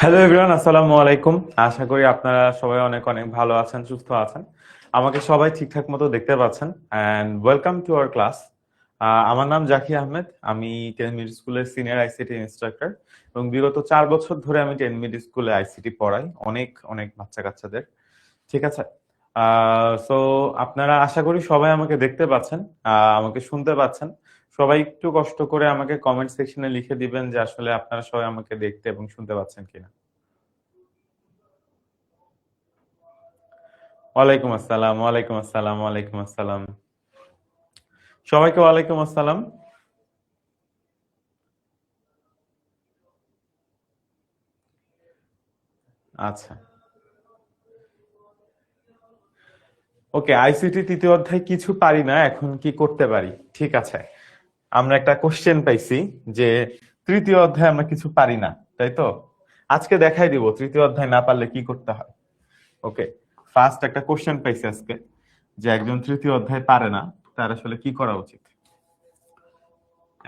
Hello everyone, আসসালামু আলাইকুম। আশা করি আপনারা সবাই অনেক অনেক ভালো আছেন, সুস্থ আছেন। আমাকে সবাই ঠিকঠাক মতো দেখতে পাচ্ছেন। And welcome to our class. আমার নাম জাকি আহমেদ। আমি 10 মিনিট স্কুলের সিনিয়র আইসিটি ইনস্ট্রাক্টর এবং বিগত 4 বছর ধরে আমি 10 মিনিট স্কুলে আইসিটি পড়াই অনেক অনেক বাচ্চা কাচ্চাদের। ঠিক আছে। সো আপনারা আশা করি সবাই আমাকে দেখতে পাচ্ছেন, আমাকে শুনতে পাচ্ছেন। সবাই একটু কষ্ট করে আমাকে কমেন্ট সেকশনে লিখে দিবেন যে আসলে আপনারা সবাই আমাকে দেখতে এবং শুনতে পাচ্ছেন কিনা। ওয়ালাইকুম আসসালাম, ওয়ালাইকুম আসসালাম, ওয়ালাইকুম আসসালাম। সবাইকে ওয়ালাইকুম আসসালাম। আচ্ছা, ওকে। আইসিটি তৃতীয় অধ্যায় কিছু পারি না, এখন কি করতে পারি? ঠিক আছে, আমরা একটা কোশ্চেন পাইছি যে তৃতীয় অধ্যায় আমরা কিছু পারি না, তাই তো? আজকে দেখাই দিব তৃতীয় অধ্যায় না পারলে কি করতে হয়। ওকে, ফার্স্ট একটা কোশ্চেন পাইছি আজকে যে একজন তৃতীয় অধ্যায় পারে না, তার আসলে কি করা উচিত।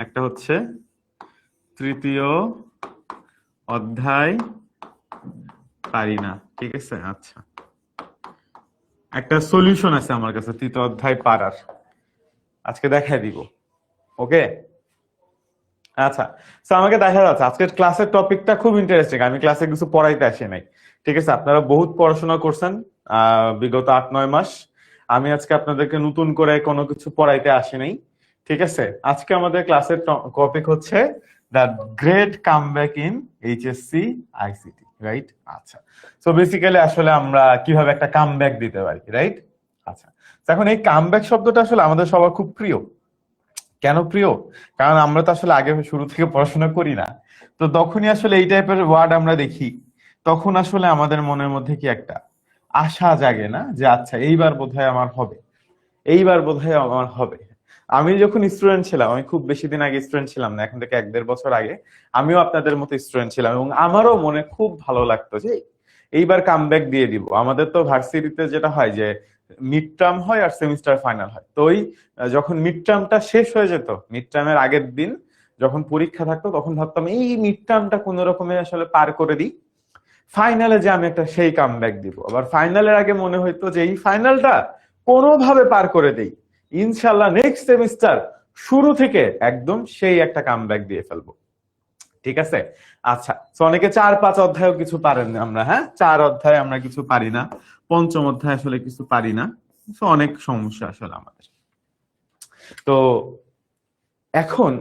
একটা হচ্ছে তৃতীয় অধ্যায় পারি না, ঠিক আছে। আচ্ছা, একটা সলিউশন আছে আমার কাছে তৃতীয় অধ্যায় পারার, আজকে দেখাই দিব। ওকে, আচ্ছা। তো আমাকে দেখা যাচ্ছে আজকের ক্লাসের টপিকটা খুব ইন্টারেস্টিং। আমি ক্লাসে কিছু পড়াইতে আসি নাই, ঠিক আছে। আপনারা বহুত পড়াশোনা করছেন বিগত 8-9 মাস। আমি আজকে আপনাদেরকে নতুন করে কোনো কিছু পড়াইতে আসি নাই, ঠিক আছে। আজকে আমাদের ক্লাসের টপিক হচ্ছে the great comeback in HSC ICT, right? আচ্ছা, সো বেসিক্যালি আসলে আমরা কিভাবে একটা কামব্যাক দিতে পারি, রাইট? আচ্ছা, তো এখন এই কামব্যাক শব্দটা আসলে আমাদের সবার খুব প্রিয়। কেন প্রিয়? কারণ আমরা তো আসলে আগে শুরু থেকে পড়াশোনা করি না। তো তখনই আসলে এই টাইপের ওয়ার্ড আমরা দেখি, তখন আসলে আমাদের মনের মধ্যে কি একটা আশা জাগে না যে আচ্ছা এইবার বোধহয় আমার হবে, এইবার বোধহয় আমার হবে। আমি যখন স্টুডেন্ট ছিলাম, আমি খুব বেশি দিন আগে স্টুডেন্ট ছিলাম না, এখন থেকে 1-1.5 বছর আগে আমিও আপনাদের মতো স্টুডেন্ট ছিলাম এবং আমারও মনে খুব ভালো লাগতো যে এইবার কামব্যাক দিয়ে দিব। আমাদের তো ভার্সিটিতে যেটা হয় যে মিড টার্ম হয় আর সেমিস্টার ফাইনাল হয়, তো ওই যখন মিড টার্মটা শেষ হয়ে যেত, মিড টার্মের আগের দিন যখন পরীক্ষা থাকতো, তখন ভাবতাম এই মিড টার্মটা কোন রকমে আসলে পার করে দিই, ফাইনালে যে আমি একটা সেই কামব্যাক দিব। আবার ফাইনালের আগে মনে হইতো যে এই ফাইনালটা কোনোভাবে পার করে দেই, ইনশাল্লাহ নেক্সট সেমিস্টার শুরু থেকে একদম সেই একটা কামব্যাক দিয়ে ফেলবো, ঠিক আছে। আচ্ছা, তো অনেকে 4-5 অধ্যায়ও কিছু পারেন না। আমরা, হ্যাঁ, 4 অধ্যায় আমরা কিছু পারি না, পঞ্চম অধ্যায় আসলে কিছু পারি না। তো অনেক সমস্যা আসলে আমাদের। তো এখন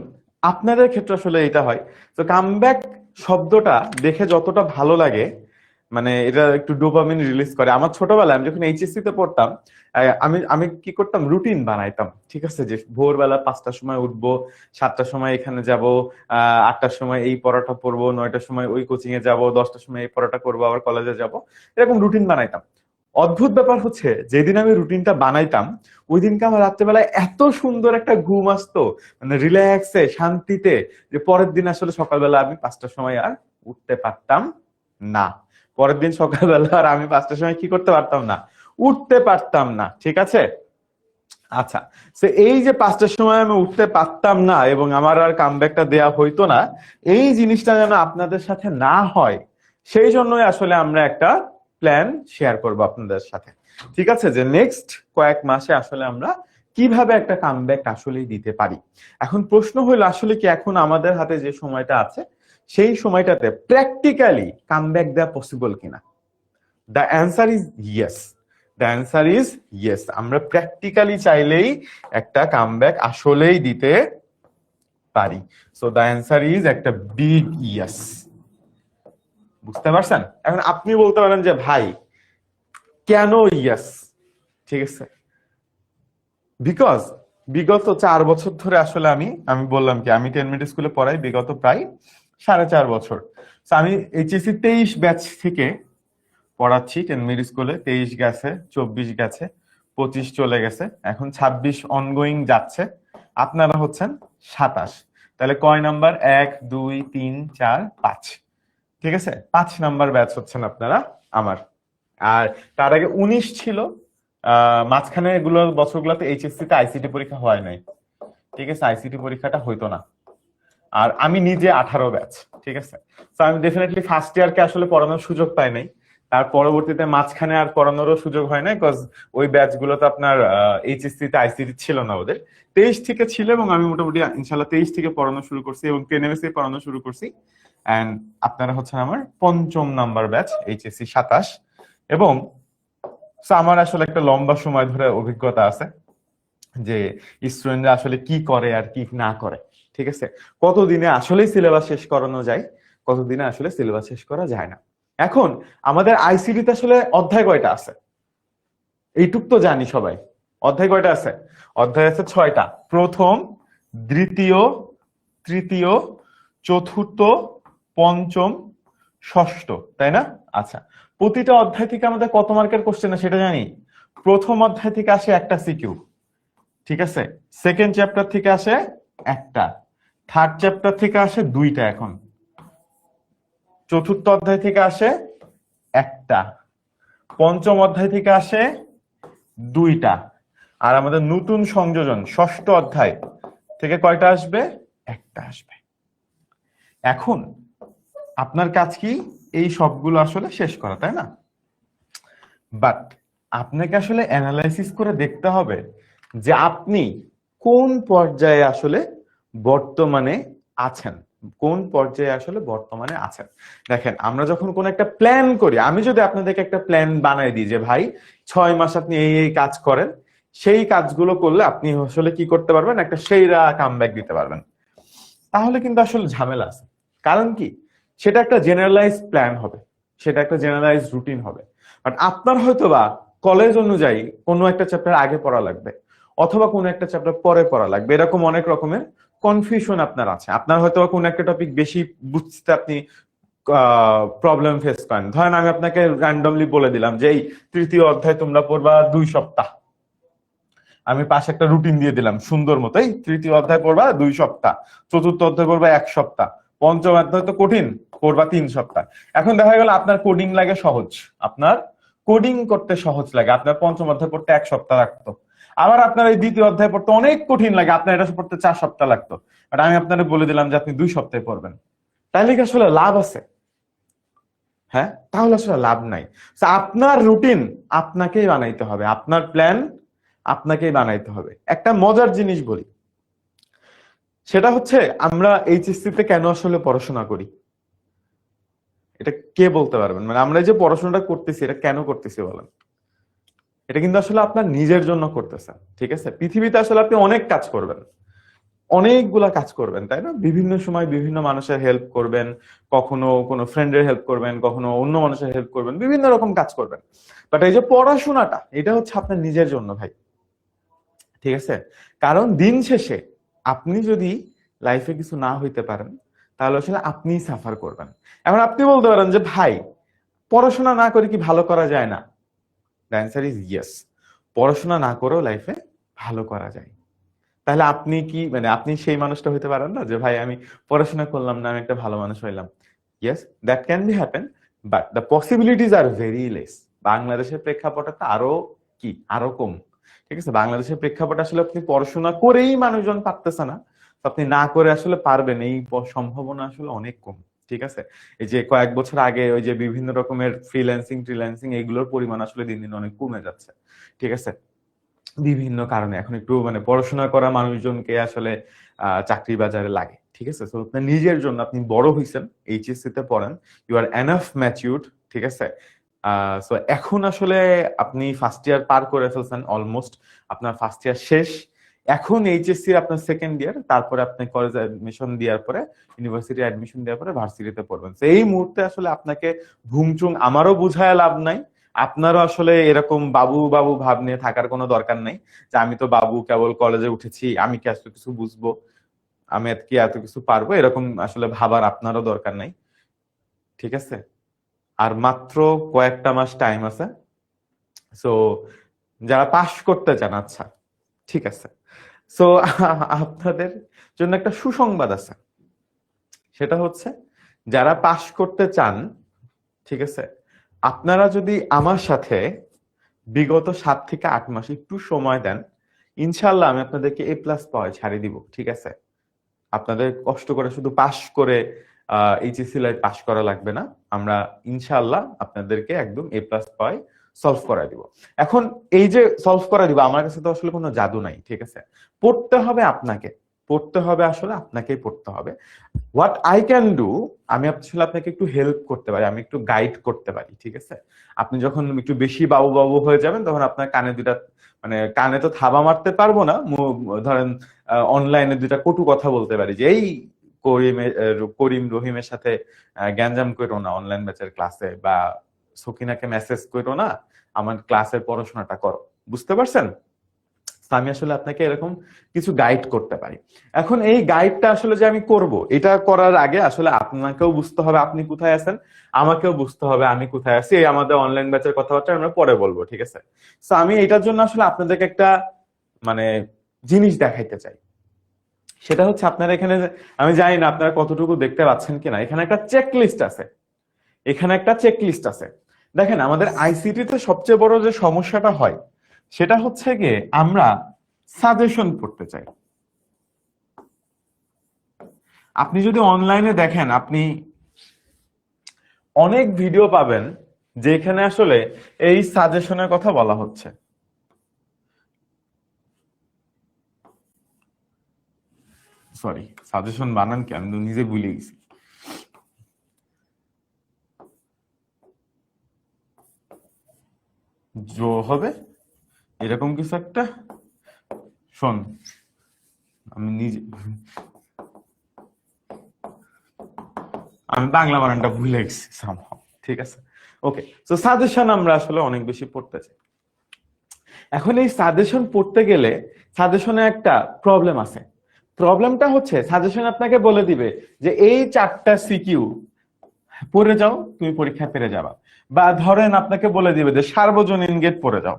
আপনাদের ক্ষেত্রে আসলে এটা হয়। তো কামব্যাক শব্দটা দেখে যতটা ভালো লাগে, মানে এটা একটু ডোপামিন রিলিজ করে। আমার ছোটবেলায় আমি যখন এইচএসসি তে পড়তাম, আমি আমি কি করতাম, রুটিন বানাইতাম, ঠিক আছে। যে ভোরবেলা 5টার সময় উঠবো, 7টার সময় এখানে যাব, 8টার সময় এই পড়াটা পড়বো, 9টার সময় ওই কোচিং এ যাব, 10টার সময় এই পড়াটা করবো, আবার কলেজে যাব, এরকম রুটিন বানাইতাম। অদ্ভুত ব্যাপার হচ্ছে যেদিন আমি রুটিনটা বানাইতাম, ওই দিনকে আমার রাত্রেবেলায় এত সুন্দর একটা ঘুম আসতো, মানে রিল্যাক্সে শান্তিতে, যে পরের দিন আসলে সকালবেলা আমি 5টার সময় আর উঠতে পারতাম না। পরের দিন সকালবেলা আর আমি 5টার সময় কি করতে পারতাম না, উঠতে পারতাম না, ঠিক আছে। আচ্ছা, তো এই যে 5টার সময় আমি উঠতে পারতাম না এবং আমার আর কামব্যাকটা দেয়া হইতো না, এই জিনিসটা যেন আপনাদের সাথে না হয়, সেই জন্যই আসলে আমরা একটা প্ল্যান শেয়ার করব আপনাদের সাথে, ঠিক আছে। যে নেক্সট কয়েক মাসে আসলে আমরা কিভাবে একটা কামব্যাক আসলেই দিতে পারি। এখন প্রশ্ন হলো আসলে কি এখন আমাদের হাতে যে সময়টা আছে, সেই সময়টাতে প্র্যাকটিক্যালি কামব্যাক দেওয়া পসিবল কিনা? The answer is yes. The answer is yes. আমরা প্র্যাকটিক্যালি চাইলেই একটা কামব্যাক আসলেই দিতে পারি। সো দ্য অ্যান্সার ইজ একটা বিগ ইয়েস। বুঝতে পারছেন? এখন আপনি বলতে পারেন যে ভাই কেন ইয়েস, ঠিক আছে। বিকজ বিগত 4 বছর ধরে আসলে আমি আমি বললাম কি, আমি 10 মিনিট স্কুলে পড়াই বিগত প্রায় 4.5 বছর। তো আমি এইচএসসি 23 ব্যাচ থেকে পড়াচ্ছি 10 মিনিট স্কুলে। 23 গেছে, 24 গেছে, 25 চলে গেছে, এখন 26 অনগোয়িং যাচ্ছে। আপনারা হচ্ছেন 27। তাহলে কয় নাম্বার? 1, 2, 3, 4, 5, ঠিক আছে। 5 নাম্বার ব্যাচ হচ্ছেন আপনারা আমার। আর তার আগে 19 ছিল। মাঝখানে এগুলো বছরগুলোতে এইচএসসি তে আইসিটি পরীক্ষা হয় নাই, ঠিক আছে। আইসিটি পরীক্ষাটা হইতো না। আর আমি নিজে 18 ব্যাচ, ঠিক আছে। তো আমি ডেফিনেটলি ফার্স্ট ইয়ারকে আসলে পড়ানোর সুযোগ পাই নাই, তার পরবর্তীতে মাঝখানে আর পড়ানোরও সুযোগ হয় না, বিকজ ওই ব্যাচ গুলোতে আপনার এইচএসসি তে আইসিটি ছিল না ওদের। 23 থেকে ছিল, এবং আমি মোটামুটি ইনশাল্লাহ 23 থেকে পড়ানো শুরু করছি এবং 10 এমএসসি পড়ানো শুরু করছি। এন্ড আপনারা হচ্ছেন আমার 5ম নাম্বার ব্যাচ, এইচএসসি 27। এবং আমার আসলে একটা লম্বা সময় ধরে অভিজ্ঞতা আছে যে স্টুডেন্টরা আসলে কি করে আর কি না করে, ঠিক আছে। কতদিনে আসলে সিলেবাস শেষ করানো যায়, কতদিনে আসলে সিলেবাস শেষ করা যায় না। এখন আমাদের আইসিডিতে আসলে অধ্যায় কয়টা আছে এইটুক তো জানি সবাই। অধ্যায় কয়টা আছে? অধ্যায় আছে 6টা। প্রথম, দ্বিতীয়, তৃতীয়, চতুর্থ, পঞ্চম, ষষ্ঠ, তাই না? আচ্ছা, প্রতিটা অধ্যায় থেকে আমাদের কত মার্কের কোশ্চেন সেটা জানি। প্রথম অধ্যায় থেকে আসে একটা সিকিউ, ঠিক আছে। সেকেন্ড চ্যাপ্টার থেকে আসে একটা, থার্ড চ্যাপ্টার থেকে আসে 2টা, এখন চতুর্থ অধ্যায় থেকে আসে একটা, পঞ্চম অধ্যায় থেকে আসে 2টা, আর আমাদের নতুন সংযোজন ষষ্ঠ অধ্যায় থেকে কয়টা আসবে? একটা আসবে। এখন আপনার কাজ কি? এই সবগুলো আসলে শেষ করা, তাই না? বাট আপনাকে আসলে অ্যানালাইসিস করে দেখতে হবে যে আপনি কোন পর্যায়ে আসলে বর্তমানে আছেন, কোন পর্যায়ে আসলে বর্তমানে আছেন। দেখেন, আমরা যখন কোন একটা প্ল্যান করি, আমি যদি আপনাদেরকে একটা প্ল্যান বানাই দিই যে ভাই 6 মাস আপনি এই এই কাজ করেন, সেই কাজগুলো করলে আপনি আসলে কি করতে পারবেন, একটা সেইরা কামব্যাক দিতে পারবেন, তাহলে কিন্তু আসলে ঝামেলা আছে। কারণ কি, সেটা একটা জেনারেলাইজ প্ল্যান হবে, সেটা একটা জেনারেলাইজ রুটিন হবে। বাট আপনার হয়তোবা কলেজ অনুযায়ী কোনো একটা চ্যাপ্টার আগে পড়া লাগবে, অথবা কোনো একটা চ্যাপ্টার পরে পড়া লাগবে, এরকম অনেক রকমের কনফিউশন আপনার আছে। আপনার হয়তোবা কোনো একটা টপিক বেশি বুঝতে আপনি প্রবলেম ফেস করেন। ধরেন আমি আপনাকে র্যান্ডমলি বলে দিলাম যে এই তৃতীয় অধ্যায় তোমরা পড়বা 2 সপ্তাহ, আমি পাশে একটা রুটিন দিয়ে দিলাম সুন্দর মতো, এই তৃতীয় অধ্যায় পড়বা 2 সপ্তাহ, চতুর্থ অধ্যায় পড়বা 1 সপ্তাহ, পঞ্চম অধ্যায় তো কঠিন, পড়বা 3 সপ্তাহ। এখন দেখা গেল আপনার কোডিং লাগে সহজ, আপনার কোডিং করতে সহজ লাগে, আপনার পঞ্চম অধ্যায় পড়তে 1 সপ্তাহ লাগতো। আবার আপনার এই দ্বিতীয় অধ্যায় পড়তে অনেক কঠিন লাগে, আপনার এটা পড়তে 4 সপ্তাহ লাগতো। বাট আমি আপনাকে বলে দিলাম যে আপনি 2 সপ্তাহে পড়বেন, তাহলে কি আসলে লাভ আছে? হ্যাঁ, তাহলে আসলে লাভ নাই। আপনার রুটিন আপনাকেই বানাইতে হবে, আপনার প্ল্যান আপনাকেই বানাইতে হবে। একটা মজার জিনিস বলি, সেটা হচ্ছে আমরা এইচএসসি তে কেন আসলে পড়াশোনা করি, এটা কে বলতে পারবেন? মানে আমরা যে পড়াশোনাটা করতেছি এটা কেন করতেছি বলেন? এটা কিন্তু আসলে আপনার নিজের জন্য করতেছেন, ঠিক আছে। পৃথিবীতে আসলে আপনি অনেক কাজ করবেন, অনেকগুলা কাজ করবেন, তাই না? বিভিন্ন সময় বিভিন্ন মানুষের হেল্প করবেন, কখনো কোনো ফ্রেন্ডের হেল্প করবেন, কখনো অন্য মানুষের হেল্প করবেন, বিভিন্ন রকম কাজ করবেন। বাট এই যে পড়াশোনাটা, এটা হচ্ছে আপনার নিজের জন্য ভাই, ঠিক আছে। কারণ দিন শেষে আপনি যদি লাইফে কিছু না হইতে পারেন, তাহলে আসলে আপনিই সাফার করবেন। এখন আপনি বলতে পারেন যে ভাই পড়াশোনা না করে কি ভালো করা যায় না? দ্য অ্যান্সার ইজ ইয়েস, পড়াশোনা না করেও লাইফে ভালো করা যায়। তাহলে আপনি কি মানে আপনি সেই মানুষটা হইতে পারেন না যে ভাই আমি পড়াশোনা করলাম না, আমি একটা ভালো মানুষ হইলাম? Yes, that can be happen, but the পসিবিলিটিজ are very less. বাংলাদেশের প্রেক্ষাপটে তো আরো কি, আরো কম, ঠিক আছে। বাংলাদেশের প্রেক্ষাপটে আসলে আপনি পড়াশোনা করেই মানুষজন পারতেছে না, তো আপনি না করে আসলে পারবেন এই সম্ভাবনা আসলে অনেক কম, ঠিক আছে। এই যে কয়েক বছর আগে ওই যে বিভিন্ন রকমের ফ্রিল্যান্সিং এগুলোর পরিমাণ আসলে দিন দিন অনেক কমে যাচ্ছে, ঠিক আছে, বিভিন্ন কারণে। এখন একটু মানে পড়াশোনা করা মানুষজনকে আসলে চাকরি বাজারে লাগে, ঠিক আছে। তো আপনার নিজের জন্য, আপনি বড় হইছেন, এইচএসসি তে পড়েন, ইউ আর এনাফ ম্যাচিউরড, ঠিক আছে। সো এখন আসলে আপনি ফার্স্ট ইয়ার পার করে ফেলছেন অলমোস্ট, আপনার ফার্স্ট ইয়ার শেষ। এখন এইচএসসি আপনার সেকেন্ড ইয়ার, তারপরে আপনি কলেজে অ্যাডমিশন দেওয়ার পরে, ইউনিভার্সিটি অ্যাডমিশন দেওয়ার পরে ভার্সিটিতে পড়বেন। তো এই মুহূর্তে আসলে আপনাকে ভুংচুং আমারও বুঝায় লাভ নাই, আপনারও আসলে এরকম বাবু বাবু ভাব নিয়ে থাকার কোনো দরকার নেই যে আমি তো বাবু, কেবল কলেজে উঠেছি, আমি কি এত কিছু বুঝবো, আমি কি এত কিছু পারবো, এরকম আসলে ভাবার আপনারও দরকার নাই, ঠিক আছে। আর মাত্র কয়েকটা মাস টাইম আছে। সো যারা পাশ করতে চান, আচ্ছা ঠিক আছে, সো আপনাদের জন্য একটা সুসংবাদ আছে। সেটা হচ্ছে যারা পাশ করতে চান, ঠিক আছে, আপনারা যদি আমার সাথে বিগত 7 থেকে 8 মাস একটু সময় দেন, ইনশাল্লাহ আমি আপনাদেরকে A+ পাওয়ায় ছাড়িয়ে দিব, ঠিক আছে। আপনাদের কষ্ট করে শুধু পাস করে এইচএসসি লাইফ পাস করা লাগবে না, আমরা ইনশাআল্লাহ আপনাদেরকে একদম এ প্লাস পাই সলভ করা দিব। এখন এই যে সলভ করা দিব, আমার কাছে তো আসলে কোনো জাদু নাই, ঠিক আছে? পড়তে হবে আপনাকে, পড়তে হবে, আসলে আপনাকেই পড়তে হবে। হোয়াট আই ক্যান ডু, আমি আসলে আপনাকে একটু হেল্প করতে পারি, আমি একটু গাইড করতে পারি, ঠিক আছে? আপনি যখন একটু বেশি বাবু বাবু হয়ে যাবেন, তখন আপনার কানে দুটা, মানে কানে তো থাবা মারতে পারবো না, ধরেন অনলাইনে দুটা কটু কথা বলতে পারি যে এই করিম রহিমের সাথে গ্যাঞ্জাম করো না অনলাইন ব্যাচের ক্লাসে, বা সকিনাকে মেসেজ করো না, আমার ক্লাসের পড়াশোনাটা করো। বুঝতে পারছেন? আমি আসলে আপনাকে এরকম কিছু গাইড করতে পারি। এখন এই গাইডটা আসলে যে আমি করব, এটা করার আগে আসলে আপনাকেও বুঝতে হবে আপনি কোথায় আছেন, আমাকেও বুঝতে হবে আমি কোথায় আছি। এই আমাদের অনলাইন ব্যাচের কথাবার্তা আমরা পরে বলবো, ঠিক আছে? তো আমি এটার জন্য আসলে আপনাদেরকে একটা মানে জিনিস দেখাইতে চাই। সেটা হচ্ছে, আপনারা এখানে, আমি জানি না আপনারা কতটুকু দেখতে পাচ্ছেন কিনা, এখানে একটা চেক লিস্ট আছে, এখানে একটা চেক লিস্ট আছে। দেখেন, আমাদের আইসিটিতে সবচেয়ে বড় যে সমস্যাটা হয় সেটা হচ্ছে গিয়ে আমরা সাজেশন পড়তে চাই। আপনি যদি অনলাইনে দেখেন, আপনি অনেক ভিডিও পাবেন যেখানে আসলে এই সাজেশনের কথা বলা হচ্ছে। সরি, সাজেশন বানান কি আমি তো নিজে ভুলে গেছি। জো হবে এরকম কিছু একটা, শোন, আমি নিজে, আমি বাংলা বানানটা ভুলে গেছি somehow, ঠিক আছে? ওকে, তো সাজেশন আমরা আসলে অনেক বেশি পড়তে চাই। এখন এই সাজেশন পড়তে গেলে সাজেশনে একটা প্রবলেম আছে। প্রবলেমটা হচ্ছে, সাজেশন আপনাকে বলে দিবে যে এই 4টা সিকিউ পড়ে যাও, তুমি পরীক্ষায় পেরে যাবা। বা ধরেন আপনাকে বলে দিবে যে সার্বজনীন গেট পড়ে যাও,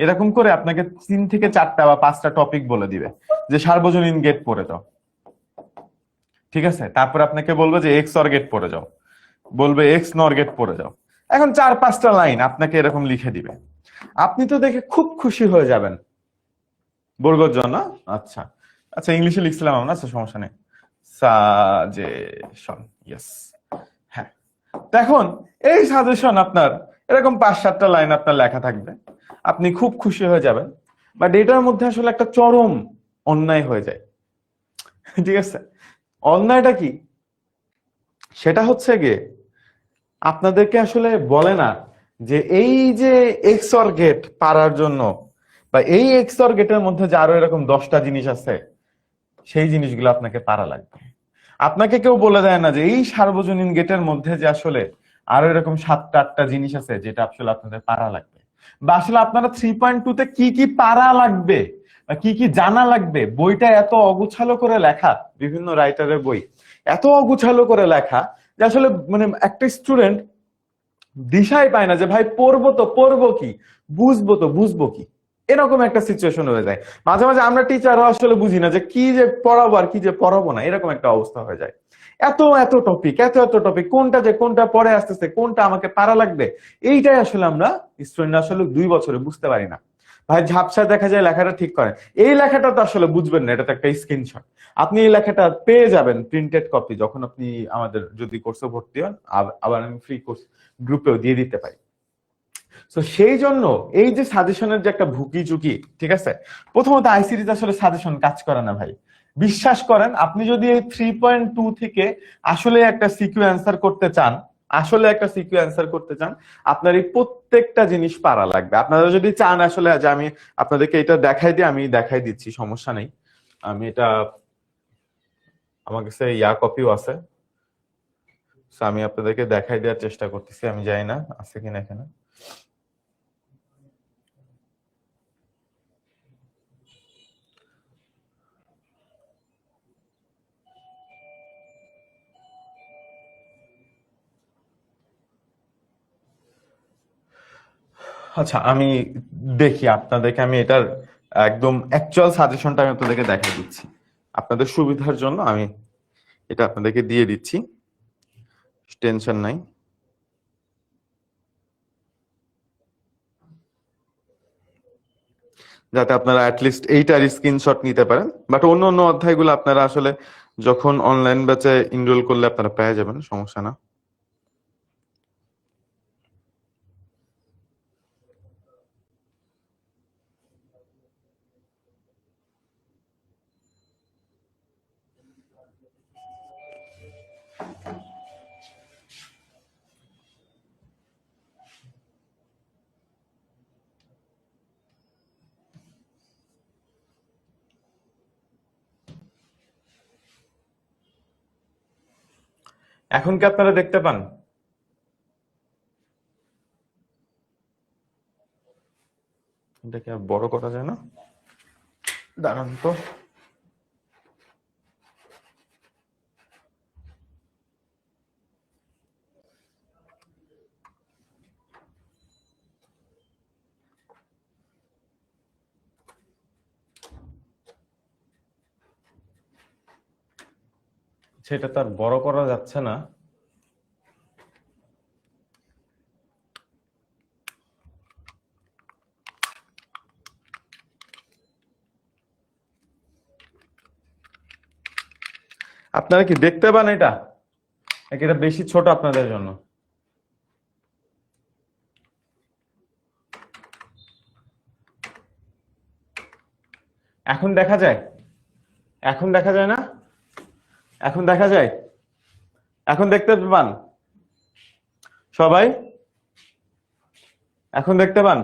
এরকম করে আপনাকে 3 থেকে 4টা বা 5টা টপিক বলে দিবে যে সার্বজনীন গেট পড়ে যাও, ঠিক আছে? তারপর আপনাকে বলবে যে এক্স অর গেট পড়ে যাও, বলবে এক্স নর গেট পড়ে যাও। এখন 4-5টা লাইন আপনাকে এরকম লিখে দিবে, আপনি তো দেখে খুব খুশি হয়ে যাবেন। বর্গর জন্য, আচ্ছা আচ্ছা, ইংলিশে লিখছিলাম আমরা, আচ্ছা সমস্যা নেই। সাজেশন, ইয়েস, হ্যাঁ। এখন এই সাজেশন আপনার এরকম 5-7টা লাইন আপনার লেখা থাকবে, আপনি খুব খুশি হয়ে যাবেন। বাট এটার মধ্যে আসলে একটা চরম অন্যায় হয়ে যায়, ঠিক আছে? অন্যায়টা কি? সেটা হচ্ছে গিয়ে আপনাদেরকে আসলে বলে না যে এই যে এক্স অর গেট পারার জন্য, বা এই এক্স অর গেটের মধ্যে যে আরো এরকম 10টা জিনিস আছে, সেই জিনিসগুলো আপনাকে পারা লাগবে। আপনাকে কেউ বলে দেয় না যে এই সার্বজনীন গেটের মধ্যে যে আসলে আরো এরকম 7টা-8টা জিনিস আছে যেটা আসলে আপনাদের পারা লাগবে, বা আসলে আপনারা 3.2 তে কি কি পারা লাগবে বা কি কি জানা লাগবে। বইটা এত অগুছালো করে লেখা, বিভিন্ন রাইটারের বই এত অগুছালো করে লেখা যে আসলে মানে একটা স্টুডেন্ট দিশাই পায় না যে ভাই পড়বো তো পড়বো কি, বুঝবো তো বুঝবো কি, এরকম একটা সিচুয়েশন হয়ে যায়। মাঝে মাঝে আমরা টিচারও আসলে বুঝি না যে কি যে পড়াবো আর কি যে পড়াবো না, এরকম একটা অবস্থা হয়ে যায়। এত এত টপিক, এত এত টপিক, কোনটা যে কোনটা পরে আসতেছে, কোনটা আমাকে পারা লাগবে, এইটাই আসলে আমরা স্টুডেন্ট আসলে 2 বছরে বুঝতে পারি না। ভাই ঝাপসা দেখা যায় লেখাটা ঠিক করেন, এই লেখাটা তো আসলে বুঝবেন না, এটা তো একটা স্ক্রিনশট। আপনি এই লেখাটা পেয়ে যাবেন প্রিন্টেড কপি যখন আপনি আমাদের যদি কোর্সে ভর্তি হন, আবার আমি ফ্রি কোর্স গ্রুপেও দিয়ে দিতে পারি। তো সেই জন্য এই যে সাজেশনের যে একটা ভুকি চুকি, ঠিক আছে? প্রথমত আইসিটিতে আসলে সাজেশন কাজ করে না ভাই, বিশ্বাস করেন। আপনি যদি এই 3.2 থেকে আসলে একটা সিকিউ অ্যান্সার করতে চান, আসলে একটা সিকিউ অ্যান্সার করতে চান, আপনার এই প্রত্যেকটা জিনিস পারা লাগবে। আপনারা যদি চান আসলে যে আমি আপনাদেরকে এটা দেখাই দিই, আমি দেখাই দিচ্ছি, সমস্যা নেই। আমি এটা, আমার কাছে কপিও আছে, তো আমি আপনাদেরকে দেখাই দেওয়ার চেষ্টা করতেছি। আমি জানি না আছে কিনা এখানে। আচ্ছা, আমি দেখি আপনাদেরকে, আমি এটার একদম অ্যাকচুয়াল সাজেশনটা আমি আপনাদেরকে দেখাই দিচ্ছি আপনাদের সুবিধার জন্য। আমি এটা আপনাদেরকে দিয়ে দিচ্ছি, টেনশন নাই। যাতে আপনারা অ্যাটলিস্ট এইটার স্ক্রিনশট নিতে পারেন। বাট অন্য অন্য অধ্যায়গুলো আপনারা আসলে যখন অনলাইন ব্যাচে এনরোল করলে আপনারা পেয়ে যাবেন, সমস্যা না। এখন কি আপনারা দেখতে পান? এটাকে আর বড় করা যায় না? দাঁড়ান তো। সেটা তো আর বড় করা যাচ্ছে না। আপনারা কি দেখতে পান এটা? নাকি এটা বেশি ছোট আপনাদের জন্য? এখন দেখা যায়? এখন দেখা যায় না? এখন দেখা যায়? এখন দেখতে পান সবাই? এখন দেখতে পান?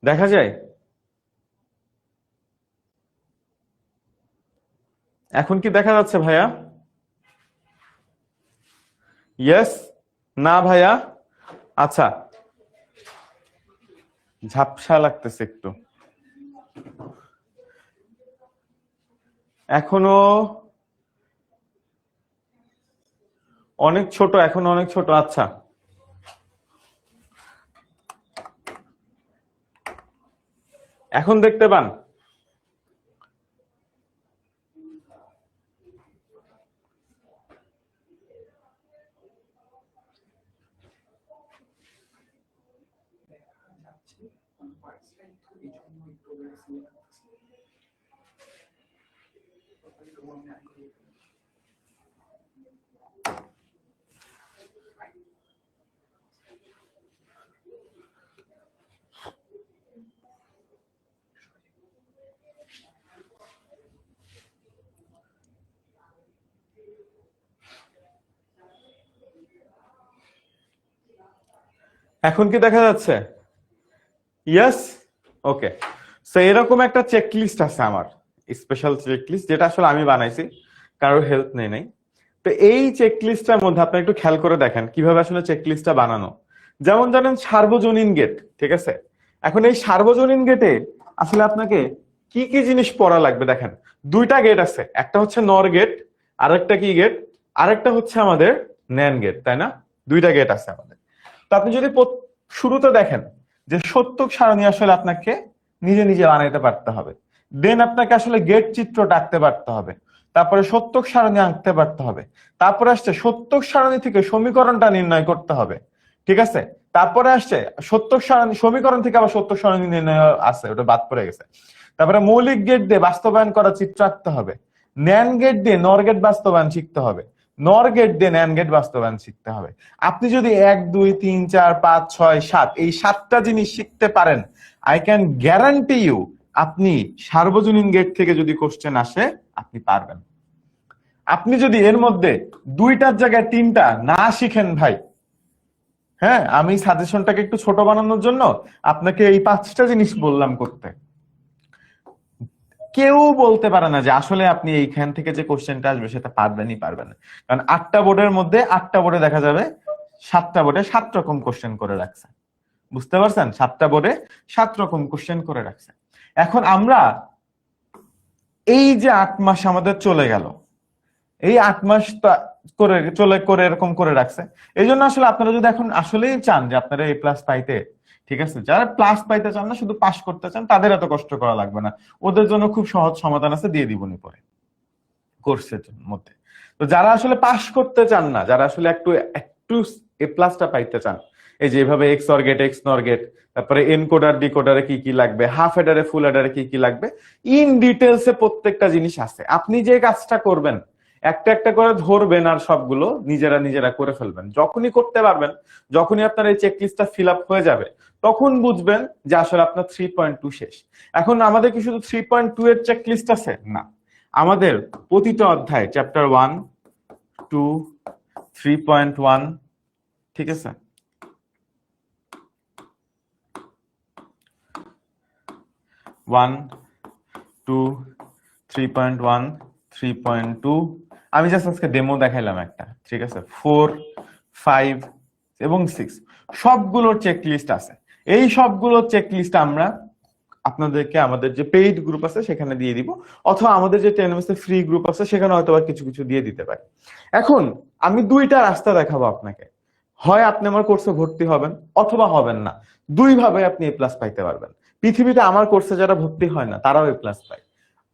দেখা যায়? এখন কি দেখা যাচ্ছে ভাইয়া? ইয়েস? না ভাইয়া? আচ্ছা, ঝাপসা লাগতেছে একটু। এখনো অনেক ছোট, এখন অনেক ছোট। আচ্ছা, এখন দেখতে পান? এখন কি দেখা যাচ্ছে? ইয়েস? ওকে। সো এরকম একটা চেকলিস্ট আছে আমার, স্পেশাল চেকলিস্ট, যেটা আসলে আমি বানাইছি, কারোর হেল্প নেই নাই। তো এই চেকলিস্টটার মধ্যে আপনি একটু খেয়াল করে দেখেন কিভাবে আসলে চেকলিস্টটা বানানো। যেমন জানেন সার্বজনীন গেট, ঠিক আছে? এখন এই সার্বজনীন গেটে আসলে আপনাকে কি কি জিনিস পড়া লাগবে দেখেন। দুইটা গেট আছে, একটা হচ্ছে নর গেট, আরেকটা কি গেট, আরেকটা হচ্ছে আমাদের ন্যান গেট, তাই না? দুইটা গেট আছে আমাদের। তো আপনি যদি শুরুতে দেখেন যে সত্যক সারণী আসলে আপনাকে নিজে নিজে বানাইতে পারতে হবে, দেন আপনাকে আসলে গেট চিত্রটা আঁকতে পারতে হবে, তারপরে সত্যক সারণী আঁকতে পারতে হবে, তারপরে আসছে সত্যক সারণী থেকে সমীকরণটা নির্ণয় করতে হবে, ঠিক আছে? তারপরে আসছে সত্যক সারণী, সমীকরণ থেকে আবার সত্যক সারণী নির্ণয় আছে, ওটা বাদ পড়ে গেছে। তারপরে মৌলিক গেট দিয়ে বাস্তবায়ন করা চিত্র আঁকতে হবে, ন্যান গেট দিয়ে নর গেট বাস্তবায়ন শিখতে হবে, নর গেট দিয়ে ন্যান গেট বাস্তবায়ন শিখতে হবে। আপনি যদি 1 2 3 4 5 6 7 এই 7টা জিনিস শিখতে পারেন, আই ক্যান গ্যারান্টি ইউ আপনি সার্বজনীন গেট থেকে যদি কোশ্চেন আসে আপনি পারবেন। আপনি যদি এর মধ্যে দুইটার জায়গায় তিনটা না শিখেন ভাই, হ্যাঁ, আমি সাজেশনটাকে একটু ছোট বানানোর জন্য আপনাকে এই 5টা জিনিস বললাম করতে। কেউ বলতে পারে না যে আসলে আপনি এইখান থেকে যে কোশ্চেনটা আসবে সেটা পারবেনই পারবেন না। কারণ 8টা বোর্ডের মধ্যে 8টা বোর্ডে দেখা যাবে 7টা বোর্ডে 7 রকম কোশ্চেন করে রাখছে। বুঝতে পারছেন? 7টা বোর্ডে 7 রকম কোশ্চেন করে রাখছে। এখন আমরা এই যে 8 মাস আমাদের চলে গেল, এই 8 মাস করে এরকম করে রাখছে। এই জন্য আসলে আপনারা যদি এখন আসলেই চান যে আপনারা A+ পাইতে, ঠিক আছে, যারা প্লাস পাইতে চান না, শুধু পাস করতে চান, তাদের এত কষ্ট করা লাগবে না। ওদের জন্য খুব সহজ সমাধান আছে, দিয়ে দিবনি পরে কোর্সের মধ্যে। তো যারা আসলে পাস করতে চান না, যারা আসলে একটু একটু এ প্লাসটা পাইতে চান, এই যে এভাবে এক্স অর গেট, এক্স নর গেট, তারপরে এনকোডার ডিকোডারে কি কি লাগবে, হাফ এডারে ফুল এডারে কি কি লাগবে, ইন ডিটেলসে প্রত্যেকটা জিনিস আছে। আপনি যে কাজটা করবেন একটা একটা করে ধরবেন আর সবগুলো নিজেরা নিজেরা করে ফেলবেন। যখনই করতে পারবেন, যখনই আপনার এই চেকলিস্টটা ফিল আপ হয়ে যাবে, তখন বুঝবেন যে আসলে আপনার 3.2 শেষ। এখন আমাদের কি শুধু 3.2 এর চেকলিস্ট আছে? না, আমাদের প্রতিটা অধ্যায় চ্যাপ্টার 1, 2, 3.1, ঠিক আছে, 1, 2, 3.1, 3.2, আমি জাস্ট আজকে ডেমো দেখাইলাম একটা, ঠিক আছে, 4, 5 এবং 6 সবগুলোর চেকলিস্ট আছে। এই সবগুলোর চেকলিস্ট আমরা আপনাদেরকে আমাদের যে পেইড গ্রুপ আছে সেখানে দিয়ে দিব, অথবা আমাদের যে টেনএমএস এর ফ্রি গ্রুপ আছে সেখানে হয়তো কিছু কিছু দিয়ে দিতে পারি। এখন আমি দুইটা রাস্তা দেখাবো আপনাকে, হয় আপনি আমার কোর্সে ভর্তি হবেন অথবা হবেন না। দুই ভাবে আপনি এ প্লাস পাইতে পারবেন। পৃথিবীতে আমার কোর্সে যারা ভর্তি হয় না তারাও এ প্লাস পায়,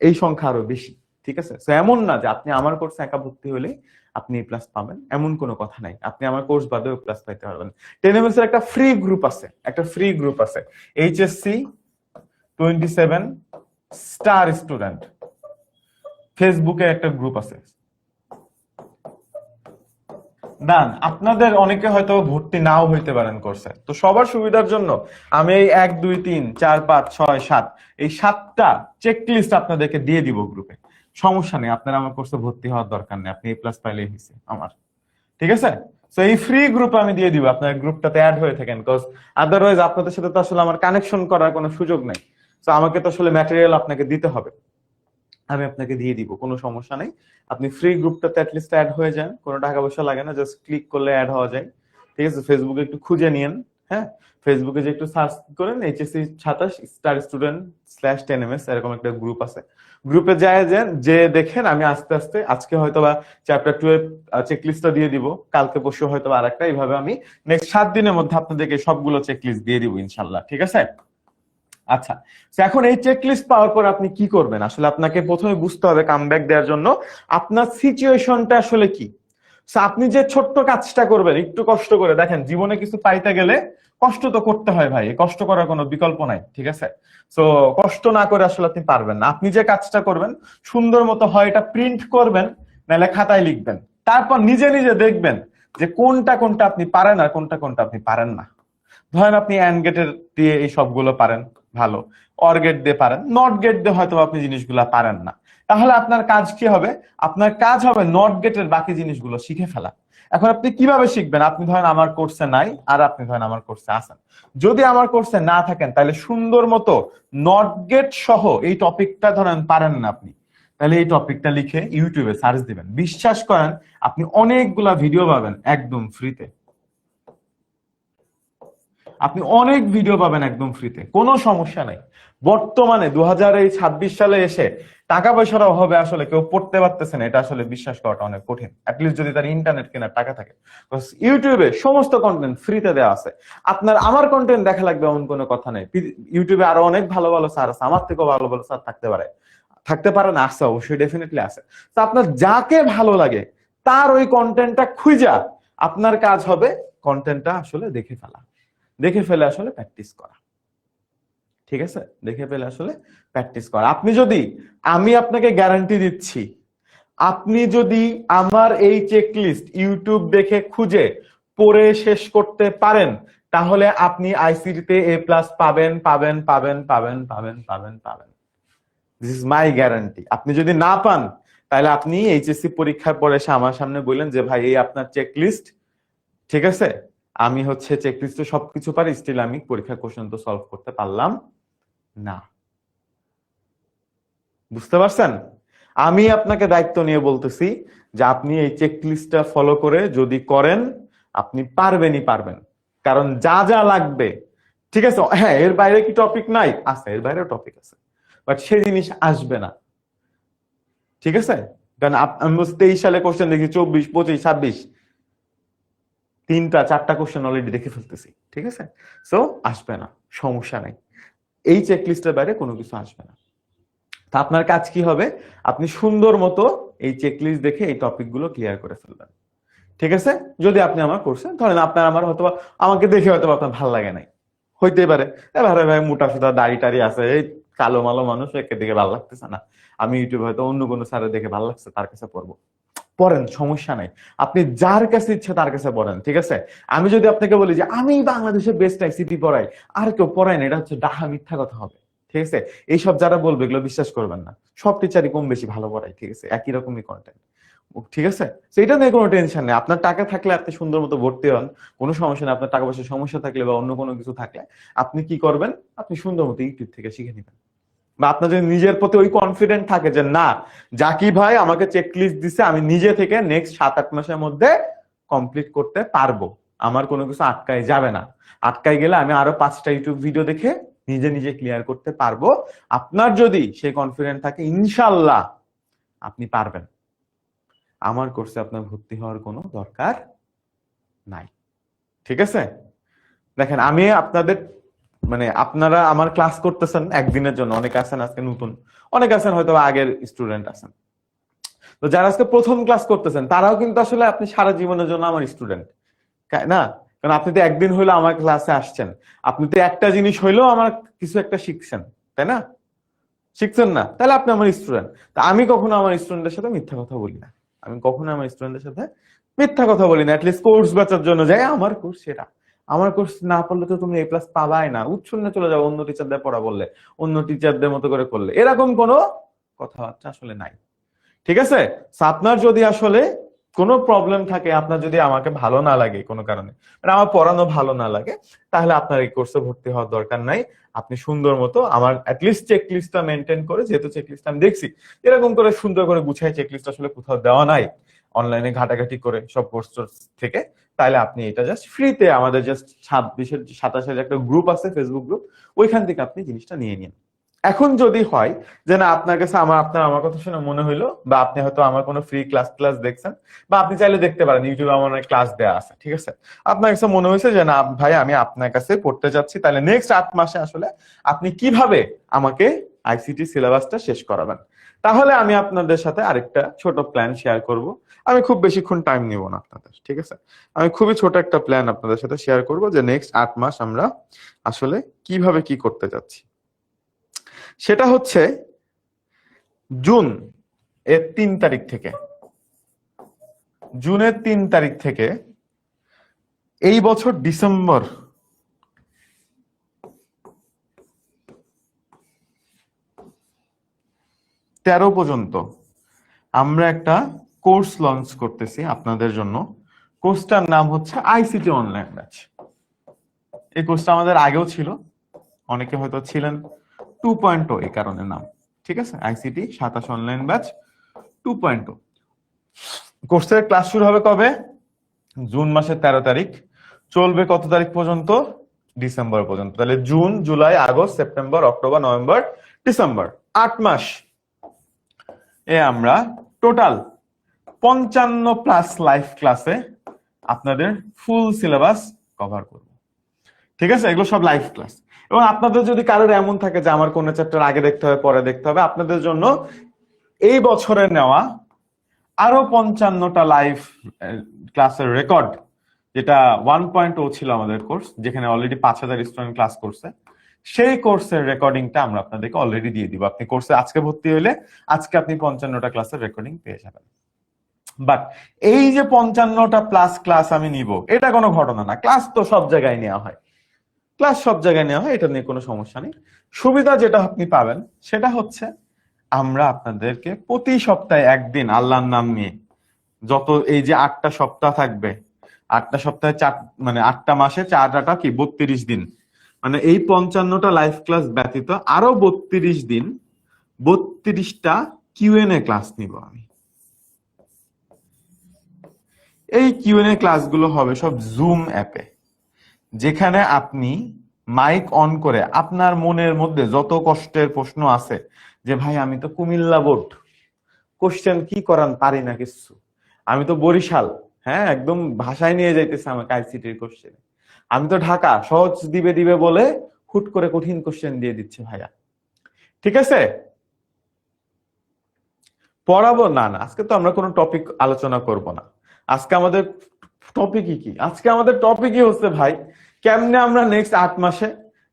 এই সংখ্যা আরো বেশি, ঠিক আছে। তো এমন না যে আপনি আমার কোর্সে একা ভর্তি হলেই আপনি এ প্লাস পাবেন, এমন কোনো কথা নাই। আপনি আমার কোর্স বাদেও এ প্লাস পাইতে পারবেন। টেনএমএস এর একটা ফ্রি গ্রুপ আছে, এইচএসসি 27 স্টার স্টুডেন্ট, ফেসবুকে একটা গ্রুপ আছে। দান আপনাদের অনেকে হয়তো ভর্তি নাও হইতে পারেন কোর্সে, তো সবার সুবিধার জন্য আমি এই 1, 2, 3, 4, 5, 6, 7 এই 7টা চেকলিস্ট আপনাদেরকে দিয়ে দিব গ্রুপে। সমস্যা নেই, আপনারা আমার কোর্সে ভর্তি হওয়ার দরকার নেই, আপনি এ প্লাস পাইলেই হয়েছে আমার, ঠিক আছে। তো এই ফ্রি গ্রুপে আমি দিয়ে দিব, আপনার গ্রুপটাতে অ্যাড হয়ে থাকেন, বিকজ আদারওয়াইজ আপনাদের সাথে তো আসলে আমার কানেকশন করার কোনো সুযোগ নাই। তো আমাকে তো আসলে ম্যাটেরিয়াল আপনাকে দিতে হবে, আমি আপনাকে দিয়ে দিব, কোনো সমস্যা নেই। আপনি ফ্রি গ্রুপটাতে অ্যাটলিস্ট অ্যাড হয়ে যান, কোনো টাকা পয়সা লাগে না, জাস্ট ক্লিক করলে অ্যাড হওয়া যায়, ঠিক আছে। ফেসবুকে একটু খুঁজে নিয়েন, হ্যাঁ, ফেসবুকে যে একটু সার্চ করেন HSC 27 star student slash 10ms এরকম একটা গ্রুপ আছে, গ্রুপে যায় যে দেখেন আমি আস্তে আস্তে আজকে হয়তো বা চ্যাপ্টার 12 চেকলিস্টটা দিয়ে দিব, কালকে পরশু হয়তো বা আরেকটা, এইভাবে আমি নেক্সট 7 দিনের মধ্যে আপনাদেরকে সবগুলো চেকলিস্ট দিয়ে দিব ইনশাল্লাহ, ঠিক আছে। আচ্ছা, এখন এই চেকলিস্ট পাওয়ার পর আপনি কি করবেন? আসলে আপনাকে প্রথমে বুঝতে হবে কামব্যাক দেওয়ার জন্য আপনার সিচুয়েশনটা আসলে কি। আপনি যে ছোট্ট কাজটা করবেন একটু কষ্ট করে, দেখেন জীবনে কিছু পাইতে গেলে কষ্ট তো করতে হয় ভাই, কষ্ট করার কোনো বিকল্প নাই, ঠিক আছে। তো কষ্ট না করে আসলে আপনি পারবেন না। আপনি যে কাজটা করবেন সুন্দর মতো হয় এটা প্রিন্ট করবেন, নাহলে খাতায় লিখবেন, তারপর নিজে নিজে দেখবেন যে কোনটা কোনটা আপনি পারেন আর কোনটা কোনটা আপনি পারেন না। ধরেন আপনি অ্যান্ড গেটের দিয়ে এই সবগুলো পারেন, ভালো। অর গেট দিয়ে পারেন, নট গেট দিয়ে হয়তো আপনি জিনিসগুলো পারেন না, তাহলে আপনার কাজ কি হবে? আপনার কাজ হবে নট গেটের বাকি জিনিসগুলো শিখে ফেলা। এখন আপনি কিভাবে শিখবেন? আপনি ধরেন আমার কোর্সে নাই, আর আপনি ধরেন আমার কোর্সে আছেন। যদি আমার কোর্সে না থাকেন তাহলে সুন্দর মতো নট গেট সহ এই টপিকটা ধরেন পারেন না আপনি, তাহলে এই টপিকটা লিখে ইউটিউবে সার্চ দিবেন, বিশ্বাস করেন আপনি অনেকগুলা ভিডিও পাবেন একদম ফ্রিতে। আপনি অনেক ভিডিও পাবেন একদম ফ্রিতে, কোনো সমস্যা নাই। বর্তমানে 2026 সালে এসে টাকা পয়সার অভাবে আসলে কেউ পড়তে পারতেছে না, এটা আসলে বিশ্বাস করাটা অনেক কঠিন, অ্যাটলিস্ট যদি তার ইন্টারনেট কেনার টাকা থাকে। ইউটিউবে সমস্ত কন্টেন্ট ফ্রিতে দেওয়া আছে। আপনার আমার কন্টেন্ট দেখা লাগবে এমন কোনো কথা নেই। ইউটিউবে আরো অনেক ভালো ভালো স্যার আছে, আমার থেকেও ভালো ভালো স্যার থাকতে পারে না, আছে অবশ্যই, ডেফিনেটলি আছে। তো আপনার যাকে ভালো লাগে তার ওই কন্টেন্টটা খুঁজা আপনার কাজ হবে কন্টেন্টটা আসলে দেখে ফেলে আসলে প্র্যাকটিস করা, ঠিক আছে। দেখে ফেলে আসলে প্র্যাকটিস করা। আমি আপনাকে গ্যারান্টি দিচ্ছি, আপনি যদি আমার এই চেকলিস্ট ইউটিউব দেখে খুঁজে পড়ে শেষ করতে পারেন, তাহলে আপনি আইসিটিতে এ প্লাস পাবেন পাবেন পাবেন পাবেন পাবেন পাবেন পাবেন। This is my guarantee. আপনি যদি না পান তাহলে আপনি এইচএসসি পরীক্ষার পরে এসে আমার সামনে বললেন যে ভাই এই আপনার চেকলিস্ট, ঠিক আছে, আমি হচ্ছে চেকলিস্টে সবকিছু পারি, স্টিল আমি পরীক্ষার কোশ্চেন তো সলভ করতে পারলাম না। বুঝতে পারছেন? আমি আপনাকে দায়িত্ব নিয়ে বলতেছি যে আপনি এই চেকলিস্টটা ফলো করে যদি করেন আপনি পারবেন। কারণ যা যা লাগবে, ঠিক আছে, হ্যাঁ এর বাইরে কি টপিক নাই? আছে, এর বাইরেও টপিক আছে, বাট সেই জিনিস আসবে না, ঠিক আছে। কারণ আমি 23 সালে কোশ্চেন দেখি, 24, 25, 26, 3টা 4টা কোশ্চেন অলরেডি দেখে ফেলতেছি, ঠিক আছে। সো আসবে না, সমস্যা নাই, এই চেকলিস্টের বাইরে কোনো কিছু আসবে না। তা আপনার কাজ কি হবে? আপনি সুন্দর মতো এই চেকলিস্ট দেখে এই টপিকগুলো ক্লিয়ার করে ফেলবেন, ঠিক আছে? যদি আপনি আমার কোর্সে ধরেন আপনার আমার হয়তো আমাকে দেখে হয়তো আপনার ভালো লাগে নাই, হইতেই পারে ভাই ভাই মোটা সোটা দাড়ি টাড়ি আছে, এই কালো মালো মানুষ, একে দেখে ভালো লাগতেছে না, আমি ইউটিউবে হয়তো অন্য কোনো স্যারের দেখে ভালো লাগছে তার কাছে পড়বো, পড়েন, সমস্যা নাই। আপনি যার কাছে ইচ্ছে তার কাছে পড়েন, ঠিক আছে? আমি যদি আপনাকে বলি যে আমি বাংলাদেশের বেস্ট আইসিটি পড়াই, আর কেউ পড়ায় না, এটা হচ্ছে ডাহা মিথ্যা কথা হবে, ঠিক আছে? এইসব যারা বলবে এগুলো বিশ্বাস করবেন না, সব টিচারই কম বেশি ভালো পড়ায়, ঠিক আছে? একই রকমই কন্টেন্ট, ঠিক আছে? সেটা নিয়ে কোনো টেনশন নেই, আপনার টাকা থাকলে আপনি সুন্দর মতো ভর্তি হন, কোনো সমস্যা নেই। আপনার টাকা পয়সার সমস্যা থাকলে বা অন্য কোনো কিছু থাকলে আপনি কি করবেন, আপনি সুন্দর মতো ইউটিউব থেকে শিখে নেবেন। বা আপনার যদি নিজের প্রতি ওই কনফিডেন্ট থাকে যে না, জাকি ভাই আমাকে চেকলিস্ট দিছে, আমি নিজে থেকে নেক্সট 7-8 মাসের মধ্যে কমপ্লিট করতে পারবো, আমার কোনো কিছু আটকায় যাবে না, আটকায় গেলে আমি আরো 5টা ইউটিউব ভিডিও দেখে নিজে নিজে ক্লিয়ার করতে পারবো, আপনার যদি সেই কনফিডেন্ট থাকে ইনশাল্লাহ আপনি পারবেন। আমার কোর্সে আপনার ভর্তি হওয়ার কোনো দরকার নাই, ঠিক আছে? দেখেন আমি আপনাদের মানে আপনারা আমার ক্লাস করতেছেন একদিনের জন্য, অনেক আছেন আজকে নতুন, অনেক আছেন হয়তো আগের স্টুডেন্ট আছেন, তো যারা আজকে প্রথম ক্লাস করতেছেন তারাও কিন্তু আসলে আপনি সারা জীবনের জন্য আমার স্টুডেন্ট না, কারণ আপনি তো একদিন হইলো আমার ক্লাসে আসছেন, আপনি তো একটা জিনিস হইলেও আমার কিছু একটা শিখছেন, তাই না? শিখছেন না, তাহলে আপনি আমার স্টুডেন্ট। তা আমি কখনো আমার স্টুডেন্টের সাথে মিথ্যা কথা বলি না, আমি কখনো আমার স্টুডেন্টের সাথে মিথ্যা কথা বলি না, অ্যাটলিস্ট কোর্স বাঁচার জন্য যাই, আমার কোর্স সেটা, আমার কোর্স না পড়লে তো তুমি A+ পাবাই না, উচ্ছন্নে চলে যাও অন্য টিচারদের পড়া বললে, অন্য টিচারদের মতো করে করলে, এরকম কোনো কথাবার্তা আসলে নাই, ঠিক আছে? আপনার যদি আসলে কোনো প্রবলেম থাকে, আপনার যদি আমাকে ভালো না লাগে কোনো কারণে, মানে আমার পড়ানো ভালো না লাগে, তাহলে আপনার এই কোর্সে ভর্তি হওয়ার দরকার নাই। আপনি সুন্দর মতো আমার অ্যাটলিস্ট চেকলিস্টটা মেনটেন করে, যেহেতু চেকলিস্ট আমি দেখছি এরকম করে সুন্দর করে গুছাই চেকলিস্ট আসলে কোথাও দেওয়া নাই অনলাইনে ঘাটাঘাটি করে সব কোর্স থেকে, তাহলে আপনি এটা জাস্ট ফ্রিতে আমাদের জাস্ট 26-27 একটা গ্রুপ আছে, ফেসবুক গ্রুপ, ওইখান থেকে আপনি জিনিসটা নিয়ে নিন। এখন যদি হয় যে না আপনার কাছে আপনার আমার কথা শুনে মনে হইলো, বা আপনি হয়তো আমার কোনো ফ্রি ক্লাস দেখছেন, বা আপনি চাইলে দেখতে পারেন ইউটিউবে আমার অনেক ক্লাস দেওয়া আছে, ঠিক আছে? আপনার কাছে মনে হয়েছে যে না ভাই আমি আপনার কাছে পড়তে যাচ্ছি, তাহলে নেক্সট 8 মাসে আসলে আপনি কিভাবে আমাকে আইসিটি সিলেবাসটা শেষ করাবেন, তাহলে আমি আপনাদের সাথে আরেকটা ছোট প্ল্যান শেয়ার করব। আমি খুব বেশিক্ষণ টাইম নিব না আপনাদের, ঠিক আছে? আমি খুবই ছোট একটা প্ল্যান আপনাদের সাথে শেয়ার করব যে নেক্সট 8 মাস আমরা আসলে কিভাবে কি করতে যাচ্ছি। সেটা হচ্ছে জুন এর 3 তারিখ থেকে, জুনের 3 তারিখ থেকে এই বছর ডিসেম্বর 13 পর্যন্ত আমরা একটা কোর্স লঞ্চ করতেছি আপনাদের জন্য। কোর্সটার নাম হচ্ছে আইসিটি অনলাইন ব্যাচ। এই কোর্সটা আমাদের আগেও ছিল, অনেকে হয়তো ছিলেন 2.0 এই কারণে নাম, ঠিক আছে? ICT 27 online batch 2.0। কোর্সের ক্লাস শুরু হবে কবে? জুন মাসের 13 তারিখ, চলবে কত তারিখ পর্যন্ত? ডিসেম্বর পর্যন্ত। তাহলে June, July, August, September, October, November, December, 8 মাস এ আমরা টোটাল 55+ লাইভ ক্লাসে আপনাদের ফুল সিলেবাস কভার করব, ঠিক আছে? এগুলো সব লাইভ ক্লাস। এবং আপনাদের যদি কারোর এমন থাকে যে আমার কোন চ্যাপ্টার আগে দেখতে হবে পরে দেখতে হবে, আপনাদের জন্য এই বছরে নেওয়া আরো 55টা লাইভ ক্লাসের রেকর্ড, যেটা 1.0 ছিল আমাদের কোর্স, যেখানে অলরেডি 5000 স্টুডেন্ট ক্লাস করছে, সেই কোর্সের রেকর্ডিংটা আমরা আপনাদেরকে অলরেডি দিয়ে দিব। আপনি কোর্সে আজকে ভর্তি হলে আজকে আপনি 55টা ক্লাসের রেকর্ডিং পেয়ে যাবেন। বাট এই যে 55টা প্লাস ক্লাস আমি নিব, এটা কোনো ঘটনা না, ক্লাস তো সব জায়গায় নেওয়া হয়, ক্লাস সব জায়গায় নেওয়া হয়, এটা নিয়ে কোনো সমস্যা নেই। সুবিধা যেটা আপনি পাবেন সেটা হচ্ছে আমরা আপনাদেরকে প্রতি সপ্তাহে একদিন আল্লাহর নাম নিয়ে, যত এই যে 8টা সপ্তাহ থাকবে, 8টা সপ্তাহে মানে 8টা মাসে 4টা কি 32 দিন, মানে এই 55টা লাইভ ক্লাস ব্যতীত আরো 32 দিন 32টা কিউএনএ ক্লাস নিব আমি। এই কিউএনএ ক্লাসগুলো হবে সব জুম অ্যাপে, যেখানে আপনি মাইক অন করে আপনার মনের মধ্যে যত কষ্টের প্রশ্ন আছে, যে ভাই আমি তো কুমিল্লা বোর্ড, কোশ্চেন কি করান পারি না কিছু, আমি তো বরিশাল, হ্যাঁ একদম ভাষায় নিয়ে যাইতেছে আমাকে আইসিটির কোশ্চেন, আমি তো ঢাকা, সহজ দিবে দিবে বলে হুট করে কঠিন কোশ্চেন দিয়ে দিচ্ছে ভাইয়া, ঠিক আছে? পড়াবো না, না আজকে তো আমরা কোনো টপিক আলোচনা করব না। আজকে আমাদের টপিকই কি, আজকে আমাদের টপিকই হচ্ছে ভাই কেমনে আমরা নেক্সট 8 মাসে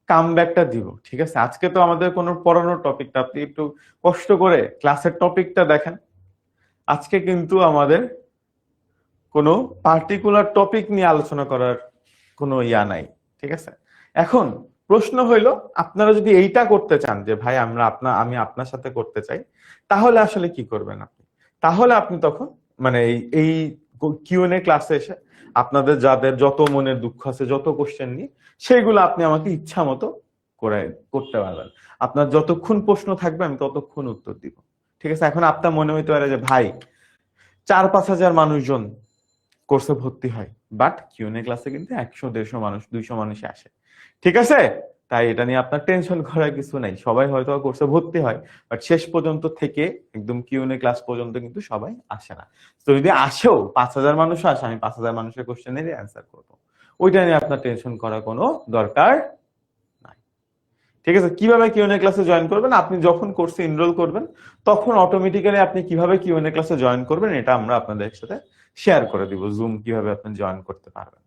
কামব্যাকটা দিব। ঠিক আছে, আজকে তো আমাদের কোনো পড়ানোর টপিকটা, আপনি একটু কষ্ট করে ক্লাসের টপিকটা দেখেন। আজকে কিন্তু আমাদের কোনো পার্টিকুলার টপিক নিয়ে আলোচনা করার কোনো ইয়া নাই। ঠিক আছে, এখন প্রশ্ন হইলো আপনারা যদি এইটা করতে চান যে ভাই আমি আপনার সাথে করতে চাই, তাহলে আসলে কি করবেন আপনি? তাহলে আপনি তখন মানে এই কিউএনএ ক্লাসে এসে আপনাদের যাদের যত মনের দুঃখ আছে, যত কোশ্চেন নিয়ে, সেগুলো আপনি আমাকে ইচ্ছা মতো করতে পারবেন। আপনার যতক্ষণ প্রশ্ন থাকবে আমি ততক্ষণ উত্তর দিব। ঠিক আছে, এখন আপনার মনে হইতে পারে যে ভাই 4-5 হাজার মানুষজন কোর্সে ভর্তি হয়, বাট কিউএনএ ক্লাসে কিন্তু 100-150 মানুষ, 200 মানুষই আসে। ঠিক আছে, তাই এটা নিয়ে আপনার টেনশন করার কিছু নাই। সবাই হয়তো কোর্সে ভর্তি হয়, বাট শেষ পর্যন্ত থেকে একদম কিউএনএ ক্লাস পর্যন্ত কিন্তু সবাই আসে না। তো যদি আসেও 5,000 মানুষ আসে, আমি 5,000 মানুষের কোশ্চেনের অ্যান্সার করবো। ওইটা নিয়ে আপনার টেনশন করার কোনো দরকার নাই। ঠিক আছে, কিভাবে কিউএনএ ক্লাসে জয়েন করবেন? আপনি যখন কোর্সে এনরোল করবেন তখন অটোমেটিক্যালি আপনি কিভাবে কিউএনএ ক্লাসে জয়েন করবেন এটা আমরা আপনাদের সাথে শেয়ার করে দিব, জুম কিভাবে আপনি জয়েন করতে পারবেন।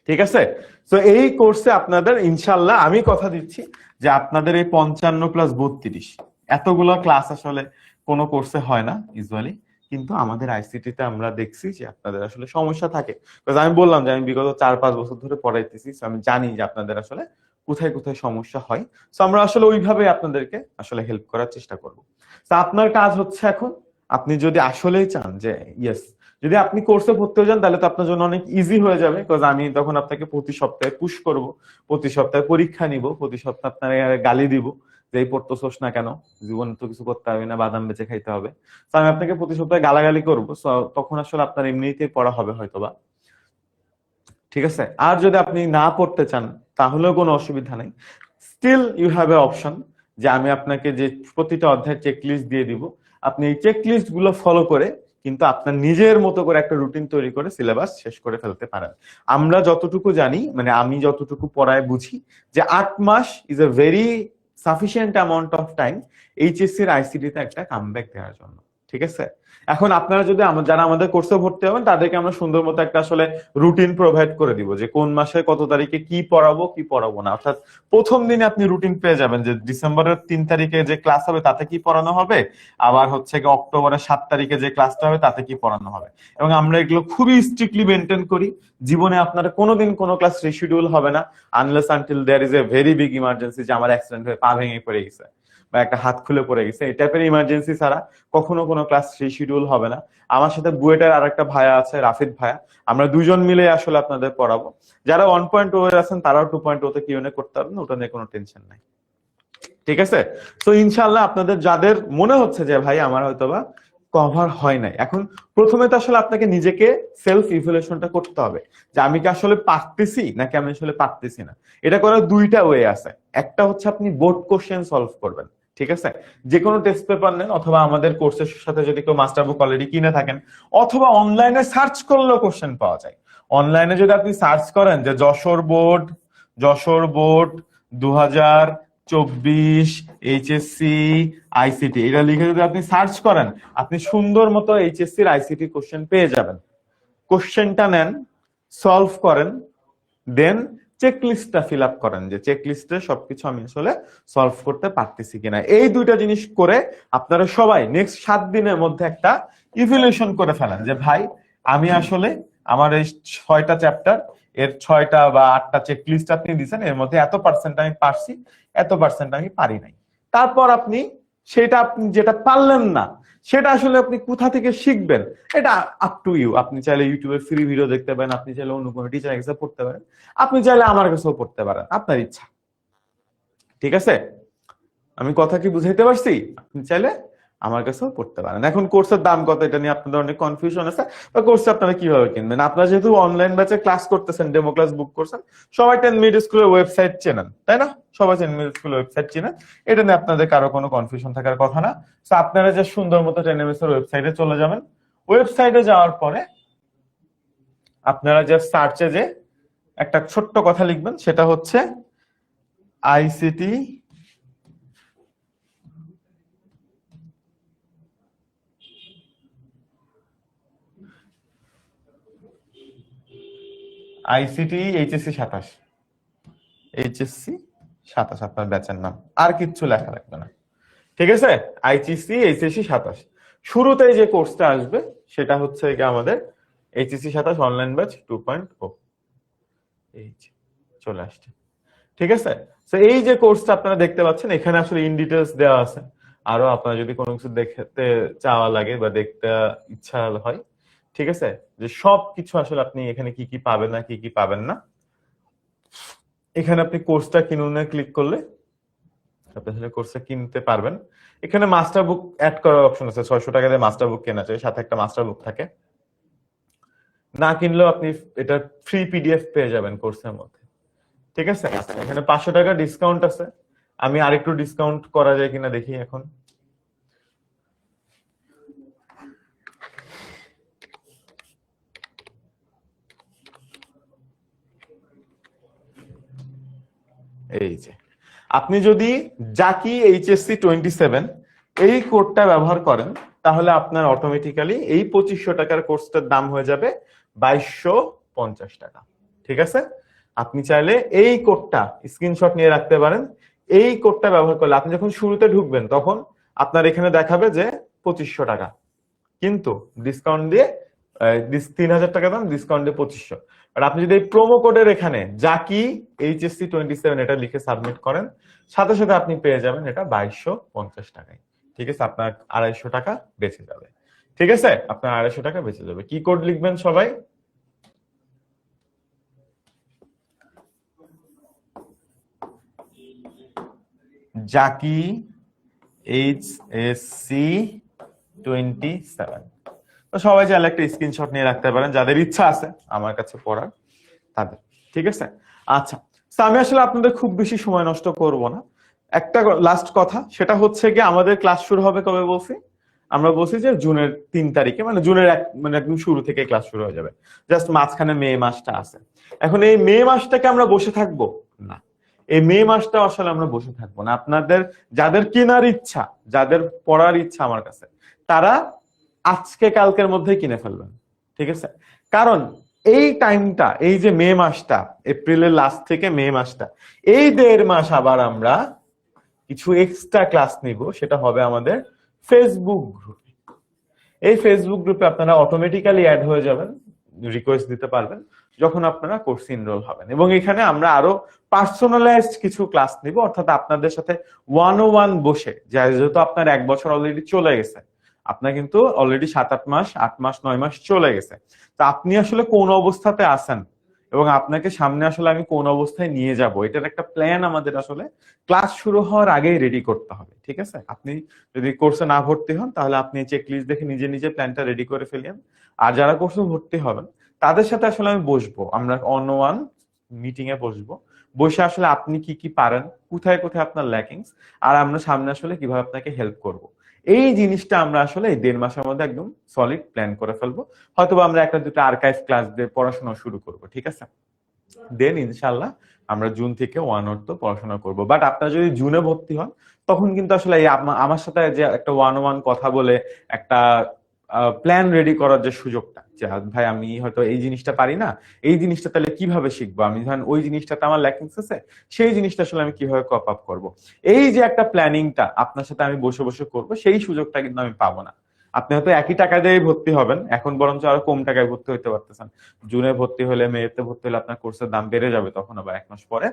ঠিক আছে, তো এই কোর্সে আপনাদের ইনশাল্লাহ আমি কথা দিচ্ছি যে আপনাদের এই 55+32 এতগুলো ক্লাস আসলে কোনো কোর্সে হয় না ইউজুয়ালি, কিন্তু আমাদের আইসিটিতে আমরা দেখছি যে আপনাদের আসলে সমস্যা থাকে। আমি বললাম যে আমি বিগত 4-5 বছর ধরে পড়াইতেছি, আমি জানি যে আপনাদের আসলে কোথায় কোথায় সমস্যা হয়। তো আমরা আসলে ওইভাবে আপনাদেরকে আসলে হেল্প করার চেষ্টা করব। তো আপনার কাজ হচ্ছে এখন, আপনি যদি আসলেই চান যে ইয়েস, যদি আপনি কোর্সে ভর্তি হয়ে যান তাহলে তো আপনার জন্য অনেক ইজি হয়ে যাবে, বিকজ আমি তখন আপনাকে প্রতি সপ্তাহে পুশ করব, প্রতি সপ্তাহে পরীক্ষা নিব, প্রতি সপ্তাহে আপনার গালি দিব যে এই পড়তেছোস না কেন, জীবনে তো কিছু করতে হবে না, বাদাম বেচে খাইতে হবে। তো আমি আপনাকে প্রতি সপ্তাহে গালাগালি করবো, তখন আসলে আপনার এমনিতেই পড়া হবে হয়তোবা। ঠিক আছে, আর যদি আপনি না পড়তে চান তাহলেও কোনো অসুবিধা নেই, still you have a option যে আমি আপনাকে যে প্রতিটা অধ্যায়ের চেকলিস্ট দিয়ে দিব, আপনি এই চেকলিস্ট গুলো ফলো করে কিন্তু আপনার নিজের মতো করে একটা রুটিন তৈরি করে সিলেবাস শেষ করে ফেলতে পারেন। আমরা যতটুকু জানি, মানে আমি যতটুকু পড়ায় বুঝি, যে 8 মাস is a very sufficient amount of time এইচএসসির আইসিটিতে একটা কামব্যাক দেওয়ার জন্য। ঠিক আছে, এখন আপনারা যদি যারা আমাদের কোর্সে ভর্তি হবেন তাদেরকে আমরা সুন্দর মতো একটা আসলে রুটিন প্রোভাইড করে দিব যে কোন মাসে কত তারিখে কি পড়াবো কি পড়াবো না। অর্থাৎ প্রথম দিনে আপনি রুটিন পেয়ে যাবেন যে ডিসেম্বরের 3 তারিখে যে ক্লাস হবে তাতে কি পড়ানো হবে, আবার হচ্ছে কি অক্টোবরের 7 তারিখে যে ক্লাসটা হবে তাতে কি পড়ানো হবে। এবং আমরা এগুলো খুবই স্ট্রিক্টলি মেনটেন করি। জীবনে আপনার কোনোদিন কোনো ক্লাস রিশিডিউল হবে না unless until there is a very big emergency, যে আমার অ্যাক্সিডেন্ট হয়ে পা ভেঙে পড়ে গেছে বা একটা হাত খুলে পড়ে গেছে, এই টাইপের ইমার্জেন্সি ছাড়া কখনো কোনো ক্লাস রিশিডিউল হবে না। আমার সাথে বুয়েটের আর একটা ভাইয়া আছে, রাফিদ ভাইয়া, আমরা দুজন মিলে আসলে আপনাদের পড়াবো। যারা 1.0 আছেন তারাও 2.0 তে কিউএনএ করতে পারবেন, ওটা নিয়ে কোনো টেনশন নাই। ঠিক আছে, তো ইনশাল্লাহ আপনাদের যাদের মনে হচ্ছে যে ভাই আমার হয়তোবা কভার হয় নাই, এখন প্রথমে তো আসলে আপনাকে নিজেকে সেলফ ইভ্যালুয়েশনটা করতে হবে যে আমি কি আসলে পারতেছি নাকি আমি আসলে পারতেছি না। এটা করার দুইটা ওয়ে আছে, একটা হচ্ছে আপনি বোর্ড কোশ্চেন সলভ করবেন। ঠিক আছে, যে কোনো টেস্ট পেপার নেন, অথবা আমাদের কোর্সের সাথে যদি কেউ মাস্টার বুক অলরেডি কিনে থাকেন, অথবা অনলাইনে সার্চ করলেও কোশ্চেন পাওয়া যায়। অনলাইনে যদি আপনি সার্চ করেন যে যশোর বোর্ড 2024 এইচএসসি আইসিটি, এটা লিখে যদি আপনি সার্চ করেন, আপনি সুন্দর মতো এইচএসসির আইসিটি কোশ্চেন পেয়ে যাবেন। কোশ্চেনটা নেন, সলভ করেন, দেন চেকলিস্টটা ফিল আপ করেন যে চেকলিস্টে সবকিছু আমি আসলে সলভ করতে পারতেছি কিনা। এই দুইটা জিনিস করে আপনারা সবাই নেক্সট 7 দিনের মধ্যে একটা ইভ্যালুয়েশন করে ফেলেন যে ভাই আমি আসলে আমার এই 6টা চ্যাপ্টার এর 6টা বা 8টা চেকলিস্ট আপনি দিচ্ছেন, এর মধ্যে এত পার্সেন্ট আমি পারছি, এত পার্সেন্ট আমি পারি নাই। তারপর আপনি সেটা আপনি যেটা পারলেন না সেটা আসলে আপনি কোথা থেকে শিখবেন, এটা আপ টু ইউ। আপনি চাইলে ইউটিউবে ফ্রি ভিডিও দেখতে পারেন, আপনি চাইলে অন্য কোনো টিচারের কাছে পড়তে পারেন, আপনি চাইলে আমার কাছেও পড়তে পারেন, আপনার ইচ্ছা। ঠিক আছে, আমি কথা কি বুঝাইতে পারছি? আপনি চাইলে আমার কাছেও পড়তে পারেন। এখন কোর্সের দাম কত এটা নিয়ে আপনাদের অনেক কনফিউশন আছে, বা কোর্স আপনারা কিভাবে কিনবেন। আপনারা যেহেতু অনলাইন ব্যাচে ক্লাস করতেছেন, ডেমো ক্লাস বুক করছেন, সবাই 10 মিনিট স্কুলের ওয়েবসাইট চেনেন, তাই না? সবাই 10 মিনিট স্কুলের ওয়েবসাইট চেনেন, এটা নিয়ে আপনাদের কারো কোনো কনফিউশন থাকার কথা না। তো আপনারা যে সুন্দর মতো 10ms এর ওয়েবসাইটে চলে যাবেন, ওয়েবসাইটে যাওয়ার পরে আপনারা যে সার্চে যে একটা ছোট্ট কথা লিখবেন, সেটা হচ্ছে আইসিটি আইসিটি এইচএসসি 27, এইচএসসি 27 আপনার ব্যাচের নাম, আর কিচ্ছু লেখা লাগবে না, ঠিক আছে? আইসিসি এইচএসসি 27, শুরুতেই যে কোর্সটা আসবে সেটা হচ্ছে কি আমাদের এইচএসসি 27 অনলাইন ব্যাচ 2.0, এই যে চলে আসছে, ঠিক আছে? তো এই যে কোর্সটা আপনারা দেখতে পাচ্ছেন এখানে আসলে ইন ডিটেলস দেওয়া আছে। আরো আপনারা যদি কোনো কিছু দেখতে চাওয়া লাগে বা দেখতে ইচ্ছা হয়, ঠিক আছে, যে সব কিছু আসলে আপনি এখানে কি কি পাবেন না কি কি পাবেন না, এখানে আপনি কোর্সটা কিনুনে ক্লিক করলে আপনি আসলে কোর্সটা কিনতে পারবেন। এখানে মাস্টার বুক অ্যাড করার অপশন আছে, 600 টাকা দিয়ে মাস্টার বুক কেনা যায়, সাথে একটা মাস্টার বুক থাকে। না কিনলেও আপনি এটা ফ্রি পিডিএফ পেয়ে যাবেন কোর্সের মধ্যে, ঠিক আছে? এখানে 500 টাকা ডিসকাউন্ট আছে, আমি আরেকটু ডিসকাউন্ট করা যায় কিনা দেখি এখন। এই যে আপনি যদি জাকি এইচএসসি 27 এই কোডটা ব্যবহার করেন তাহলে আপনার অটোমেটিক্যালি এই 2500 টাকার কোর্সটার দাম হয়ে যাবে 2250 টাকা, ঠিক আছে? আপনি চাইলে এই কোডটা স্ক্রিনশট নিয়ে রাখতে পারেন। এই কোডটা ব্যবহার করলে আপনি যখন শুরুতে ঢুকবেন তখন আপনার এখানে দেখাবে যে 2500 টাকা, কিন্তু ডিসকাউন্ট দিয়ে 3000 টাকা দাম, ডিসকাউন্ট দিয়ে 2500। আর আপনি যদি এই প্রোমো কোডের এখানে জাকি এইচএসসি 27 এটা লিখে সাবমিট করেন, সাথে সাথে আপনি পেয়ে যাবেন এটা 2250 টাকায়, ঠিক আছে? আপনার 250 টাকা বেঁচে যাবে, ঠিক আছে? আপনার 250 টাকা বেঁচে যাবে। কি কোড লিখবেন সবাই? জাকি এইচএসসি 27। তো সবাই চাইলে একটা স্ক্রিনশট নিয়ে রাখতে পারেন যাদের ইচ্ছা আছে আমার কাছে পড়ার তাদের, ঠিক আছে? আচ্ছা, তো আমি আসলে আপনাদের খুব বেশি সময় নষ্ট করব না। একটা লাস্ট কথা, সেটা হচ্ছে কি আমাদের ক্লাস শুরু হবে কবে বলছি? আমরা বলছি যে জুনের 3 তারিখে, মানে জুনের মানে একদম শুরু থেকে ক্লাস শুরু হয়ে যাবে, জাস্ট মাঝখানে মে মাসটা আছে। এখন এই মে মাসটাকে আমরা বসে থাকবো না, এই মে মাসটা আসলে আমরা বসে থাকবো না। আপনাদের যাদের কেনার ইচ্ছা, যাদের পড়ার ইচ্ছা আমার কাছে, তারা আজকে কালকের মধ্যে কিনে ফেলবেন, ঠিক আছে? কারণ এই টাইমটা, এই যে মে মাসটা, এপ্রিলের লাস্ট থেকে মে মাসটা, এই 1.5 মাস আবার আমরা কিছু এক্সট্রা ক্লাস নিব, সেটা হবে আমাদের ফেসবুক গ্রুপে। এই ফেসবুক গ্রুপে আপনারা অটোমেটিক্যালি অ্যাড হয়ে যাবেন, রিকোয়েস্ট দিতে পারবেন যখন আপনারা কোর্সে এনরোল হবেন, এবং এখানে আমরা আরো পার্সোনালাইজড কিছু ক্লাস নিব, অর্থাৎ আপনাদের সাথে 101 বসে, যেহেতু আপনার 1 বছর অলরেডি চলে গেছে, আপনার কিন্তু অলরেডি 7-8 মাস, 8 মাস 9 মাস চলে গেছে, তো আপনি আসলে কোন অবস্থাতে আছেন এবং আপনাকে সামনে আসলে আমি কোন অবস্থায় নিয়ে যাব, এটার একটা প্ল্যান আমাদের আসলে ক্লাস শুরু হওয়ার আগেই রেডি করতে হবে, ঠিক আছে? আপনি যদি কোর্সে না ভর্তি হন তাহলে আপনি চেক লিস্ট দেখে নিজে নিজে প্ল্যানটা রেডি করে ফেলেন। আর যারা কোর্সে ভর্তি হবেন তাদের সাথে আসলে আমি বসবো, আমরা অন ওয়ান মিটিং এ বসবো, বসে আসলে আপনি কি কি পারেন, কোথায় কোথায় আপনার ল্যাকিংস, আর আমরা সামনে আসলে কিভাবে আপনাকে হেল্প করব, এই জিনিসটা আমরা আসলে এই 1.5 মাসের মধ্যে একদম সলিড প্ল্যান করে ফেলবো। হয়তো আমরা একটা দুটো আর্কাইভ ক্লাস দিয়ে পড়াশোনা শুরু করব, ঠিক আছে? দেন ইনশাল্লাহ আমরা জুন থেকে 1 পড়াশোনা করব। বাট আপনারা যদি জুনে ভর্তি হন তখন কিন্তু আসলে এই আমার সাথে যে একটা 101 কথা বলে একটা প্ল্যান রেডি করার যে সুযোগটা, যে ভাই আমি হয়তো এই জিনিসটা পারি না, এই জিনিসটা তাহলে কিভাবে শিখবো, আমি ধরেন ওই জিনিসটাতে আমার ল্যাকিংস আছে, সেই জিনিসটা আসলে আমি কিভাবে কপ আপ করবো, এই যে একটা প্ল্যানিংটা আপনার সাথে আমি বসে বসে করবো, সেই সুযোগটা কিন্তু আমি পাবো না। আপনি হয়তো একই টাকা দিয়ে ভর্তি হবেন, এখন বরঞ্চ আরো কম টাকায় ভর্তি হতে পারতেছেন, জুনে ভর্তি হলে মেতে ভর্তি হলে আপনার কোর্সের দাম বেড়ে যাবে তখন আবার 1 মাস পরে,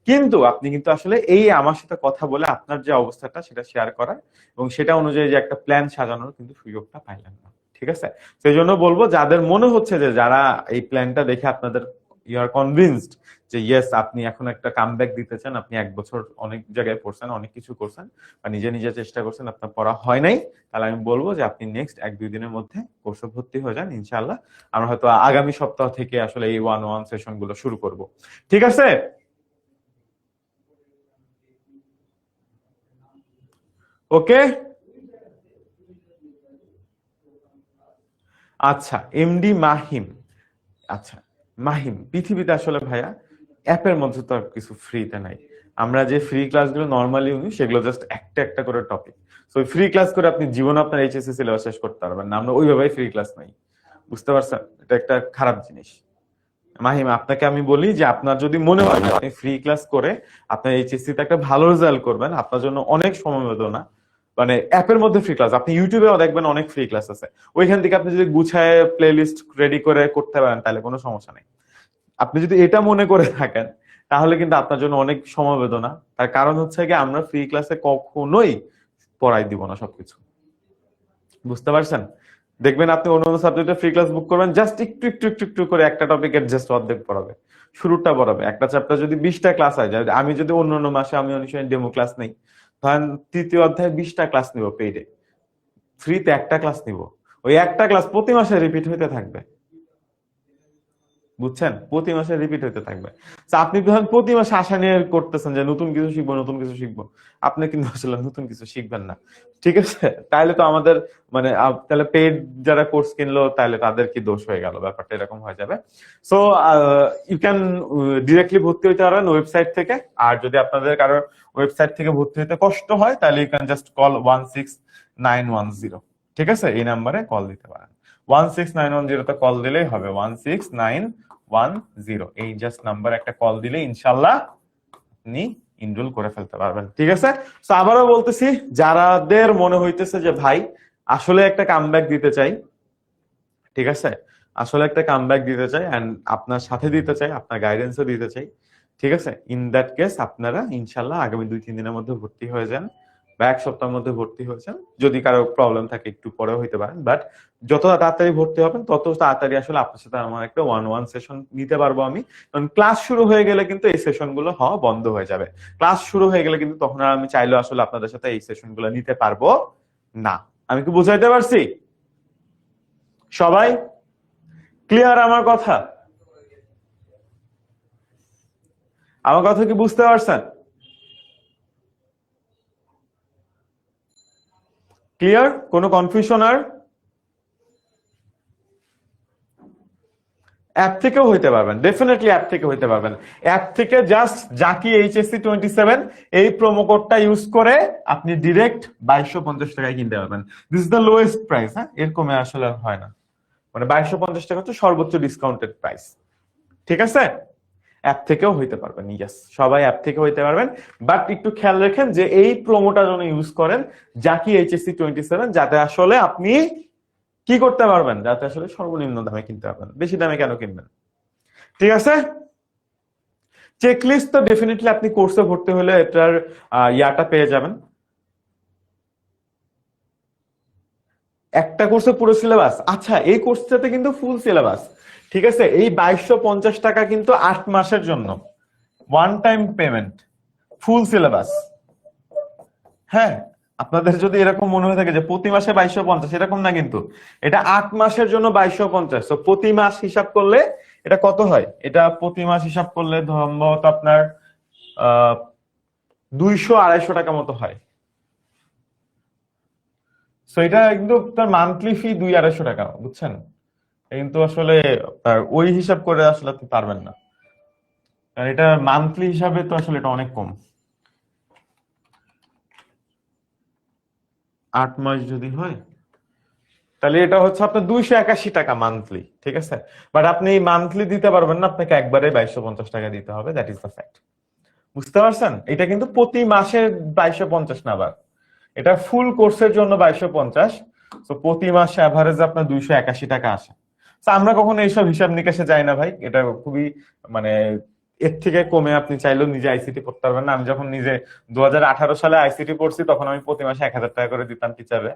কিন্তু আপনি কিন্তু আসলে এই আমার সাথে কথা বলে আপনার যে অবস্থাটা সেটা শেয়ার করার এবং সেটা অনুযায়ী যে একটা প্ল্যান সাজানোর কিন্তু সুযোগটা পাইলেন না, ঠিক আছে? সেই জন্য বলবো যাদের মনে হচ্ছে যে যারা এই প্ল্যানটা দেখে আপনাদের ইউ আর কনভিন্সড যে ইয়েস আপনি এখন একটা কামব্যাক দিতে চান, আপনি 1 বছর অনেক জায়গায় পড়ছেন, অনেক কিছু করছেন বা নিজে নিজে চেষ্টা করছেন, আপনার পড়া হয় নাই, তাহলে আমি বলবো যে আপনি নেক্সট 1-2 দিনের মধ্যে কোর্সে ভর্তি হয়ে যান। ইনশাআল্লাহ আমরা হয়তো আগামী সপ্তাহ থেকে আসলে এই 101 সেশন গুলো শুরু করব, ঠিক আছে? ওকে, আচ্ছা। এমডি মাহিম, আচ্ছা, মাহিম, পৃথিবীতে আসলে ভাইয়া অ্যাপের মধ্যে তো আর কিছু ফ্রিতে নাই। আমরা যে ফ্রি ক্লাসগুলো নর্মালি উনি সেগুলো জাস্ট একটা একটা করে টপিক, তো ফ্রি ক্লাস করে আপনি জীবন আপনার এইচএসসি সিলেবাস শেষ করতে পারবেন না, আমরা ওইভাবেই ফ্রি ক্লাস নাই, বুঝতে পারছেন? এটা একটা খারাপ জিনিস। মাহিম, আপনাকে আমি বলি যে আপনার যদি মনে হয় যে আপনি ফ্রি ক্লাস করে আপনার এইচএসসি তে একটা ভালো রেজাল্ট করবেন, আপনার জন্য অনেক সমবেদনা। মানে অ্যাপের মধ্যে ফ্রি ক্লাস, আপনি ইউটিউবেও দেখবেন অনেক ফ্রি ক্লাস আছে, ওইখান থেকে আপনি যদি গুছায় প্লে লিস্ট রেডি করে করতে পারেন তাহলে কোনো সমস্যা নেই। আপনি যদি এটা মনে করে থাকেন তাহলে কিন্তু আপনার জন্য অনেক সমবেদনা। তার কারণ হচ্ছে কি, আমরা ফ্রি ক্লাসে কখনোই পড়াই দিব না সবকিছু, বুঝতে পারছেন? দেখবেন আপনি অন্য অন্য সাবজেক্টে ফ্রি ক্লাস বুক করবেন, জাস্ট একটু একটু একটু একটু করে একটা টপিকের জাস্ট অর্ধেক পড়াবে, শুরুটা পড়াবে। একটা চ্যাপ্টার যদি 20টা ক্লাস হয়, আমি যদি অন্য অন্য মাসে আমি অনেক সময় ডেমো ক্লাস নেই, ধরেন তৃতীয় অধ্যায়ে 20টা ক্লাস নিব পেইডে, ফ্রিতে একটা ক্লাস নিব, ওই একটা ক্লাস প্রতি মাসে রিপিট হইতে থাকবে, বুঝছেন? প্রতি মাসে রিপিট হইতে থাকবে। তো আপনি ধরেন প্রতি মাসে আশা নিয়ে করতেছেন যে নতুন কিছু শিখবো নতুন কিছু শিখবো, আপনি কিন্তু আসলে নতুন কিছু শিখবেন না, ঠিক আছে? তাহলে তো আমাদের মানে তাহলে পেড যারা কোর্স কিনলো তাহলে তাদের কি দোষ হয়ে গেল, ব্যাপারটা এরকম হয়ে যাবে। সো ইউ ক্যান ডিরেক্টলি ভর্তি হইতে পারেন ওয়েবসাইট থেকে। আর যদি আপনাদের কারো ওয়েবসাইট থেকে ভর্তি হতে কষ্ট হয় তাহলে ইউ ক্যান জাস্ট কল 16910, ঠিক আছে? এই নাম্বারে কল দিতে পারেন। 16910 কল দিলেই হবে, 16910, এই জাস্ট নাম্বার একটা কল দিলে ইনশাল্লাহ আপনি এনরোল করে ফেলতে পারবেন, ঠিক আছে? তো আবারও বলতেছি, যারাদের মনে হইতেছে যে ভাই আসলে একটা কামব্যাক দিতে চাই, ঠিক আছে, আসলে একটা কামব্যাক দিতে চাই এন্ড আপনার সাথে দিতে চাই, আপনার গাইডেন্সও দিতে চাই, ঠিক আছে, ইন দ্যাট কেস আপনারা ইনশাল্লাহ আগামী 2-3 দিনের মধ্যে ভর্তি হয়ে যান বা এক সপ্তাহের মধ্যে ভর্তি হয়েছেন। যদি কারো প্রবলেম থাকে একটু পরেও হইতে পারেন, বাট যত তাড়াতাড়ি ভর্তি হবেন তত তাড়াতাড়ি আসলে আপনার সাথে আমার একটা 1-1 সেশন নিতে পারবো আমি। কারণ ক্লাস শুরু হয়ে গেলে কিন্তু এই সেশন গুলো হওয়া বন্ধ হয়ে যাবে। ক্লাস শুরু হয়ে গেলে কিন্তু তখন আর আমি চাইলেও আসলে আপনাদের সাথে এই সেশন গুলো নিতে পারবো না। আমি কি বুঝাইতে পারছি? সবাই ক্লিয়ার আমার কথা? আমার কথা কি বুঝতে পারছেন? ক্লিয়ার? কোনো কনফিউশন আর? অ্যাপ থেকেও হইতে পারবেন, ডেফিনেটলি অ্যাপ থেকে হইতে পারবেন। অ্যাপ থেকে জাস্ট জাকি এইচএসসি 27 এই প্রোমো কোডটা ইউজ করে আপনি ডিরেক্ট 2250 টাকায় কিনতে পারবেন। This is the lowest price, হ্যাঁ, এর কমে আসলে হয় না। মানে 2250 টাকা হচ্ছে সর্বোচ্চ ডিসকাউন্টেড প্রাইস, ঠিক আছে? অ্যাপ থেকেও হইতে পারবেন, ইয়েস, সবাই অ্যাপ থেকে হইতে পারবেন। বাট একটু খেয়াল রাখেন যে এই প্রোমোটা যেন ইউজ করেন জাকি এইচএসসি 27, যাতে আসলে আপনি কি করতে পারবেন, যাতে আসলে সর্বনিম্ন দামে কিনতে পারবেন, বেশি দামে কেন কিনবেন, ঠিক আছে? চেকলিস্ট তো ডেফিনেটলি আপনি কোর্সে ভর্তি হলে এটার ইয়াটা পেয়ে যাবেন। একটা কোর্সে পুরো সিলেবাস, আচ্ছা এই কোর্সটাতে কিন্তু ফুল সিলেবাস, ঠিক আছে? এই 2250 টাকা কিন্তু 8 মাসের জন্য, one time payment, full syllabus. হ্যাঁ, আপনাদের যদি এরকম মনে হয়ে থাকে যে প্রতি মাসে 2250, এরকম না কিন্তু, এটা 8 মাসের জন্য 2250। তো প্রতি মাস হিসাব করলে এটা কত হয়? এটা প্রতি মাস হিসাব করলে সম্ভবত আপনার 200-250 টাকা মতো হয়। সো এটা কিন্তু তার মান্থলি ফি 200-250 টাকা, বুঝছেন? কিন্তু আসলে ওই হিসাব করে আসলে আপনি পারবেন না, কারণ এটা মান্থলি হিসাবে তো আসলে এটা অনেক কম। 8 মাস যদি হয় তাহলে এটা হচ্ছে আপনার 281 টাকা মান্থলি, ঠিক আছে? বাট আপনি মান্থলি দিতে পারবেন না, আপনাকে একবারে 2250 টাকা দিতে হবে, দ্যাট ইজ দ্য ফ্যাক্ট, বুঝতে পারছেন? এটা কিন্তু প্রতি মাসে 2250 না, আবার এটা ফুল কোর্সের জন্য 2250। তো প্রতি মাসে অ্যাভারেজ আপনার 281 টাকা আসে। তো আমরা কখনো এইসব হিসাব নিকাশে যাই না ভাই, এটা খুবই মানে এর থেকে কমে আপনি চাইলেও নিজে আইসিটি পড়তে পারবেন না। আমি যখন নিজে 2018 সালে আইসিটি পড়ছি তখন আমি প্রতি মাসে 1000 টাকা করে দিতাম টিচারে,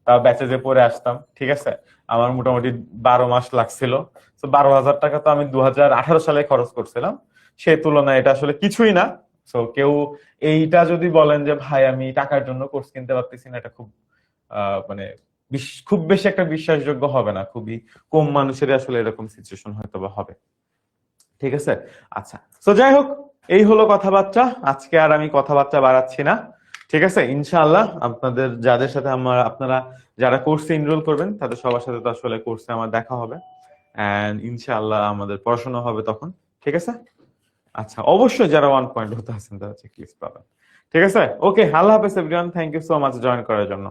তাও ব্যাচে যে পড়ে আসতাম, ঠিক আছে? আমার মোটামুটি 12 মাস লাগছিল। তো 12,000 টাকা তো আমি 2018 সালে খরচ করছিলাম, সেই তুলনায় এটা আসলে কিছুই না। তো কেউ এইটা যদি বলেন যে ভাই আমি টাকার জন্য কোর্স কিনতে পারতেছি না, এটা খুব মানে খুব বেশি একটা বিশ্বাসযোগ্য হবে না, খুবই কম মানুষের আসলে এরকম সিচুয়েশন হয়তো বা হবে, ঠিক আছে? আচ্ছা, তো যাই হোক, এই হলো কথাবার্তা। আজকে আর আমি কথাবার্তা বাড়াচ্ছি না, ঠিক আছে? ইনশাআল্লাহ আপনাদের যাদের সাথে আপনারা যারা কোর্সে এনরোল করবেন তাদের সবার সাথে তো আসলে কোর্সে আমার দেখা হবে, এন্ড ইনশাআল্লাহ আমাদের পড়াশোনা হবে তখন, ঠিক আছে? আচ্ছা, অবশ্যই যারা 1 পয়েন্ট হতে আছেন তারা চেকলিস্ট পাবেন, ঠিক আছে? ওকে, আল্লাহ হাফেজ everyone, thank you so much join করার জন্য।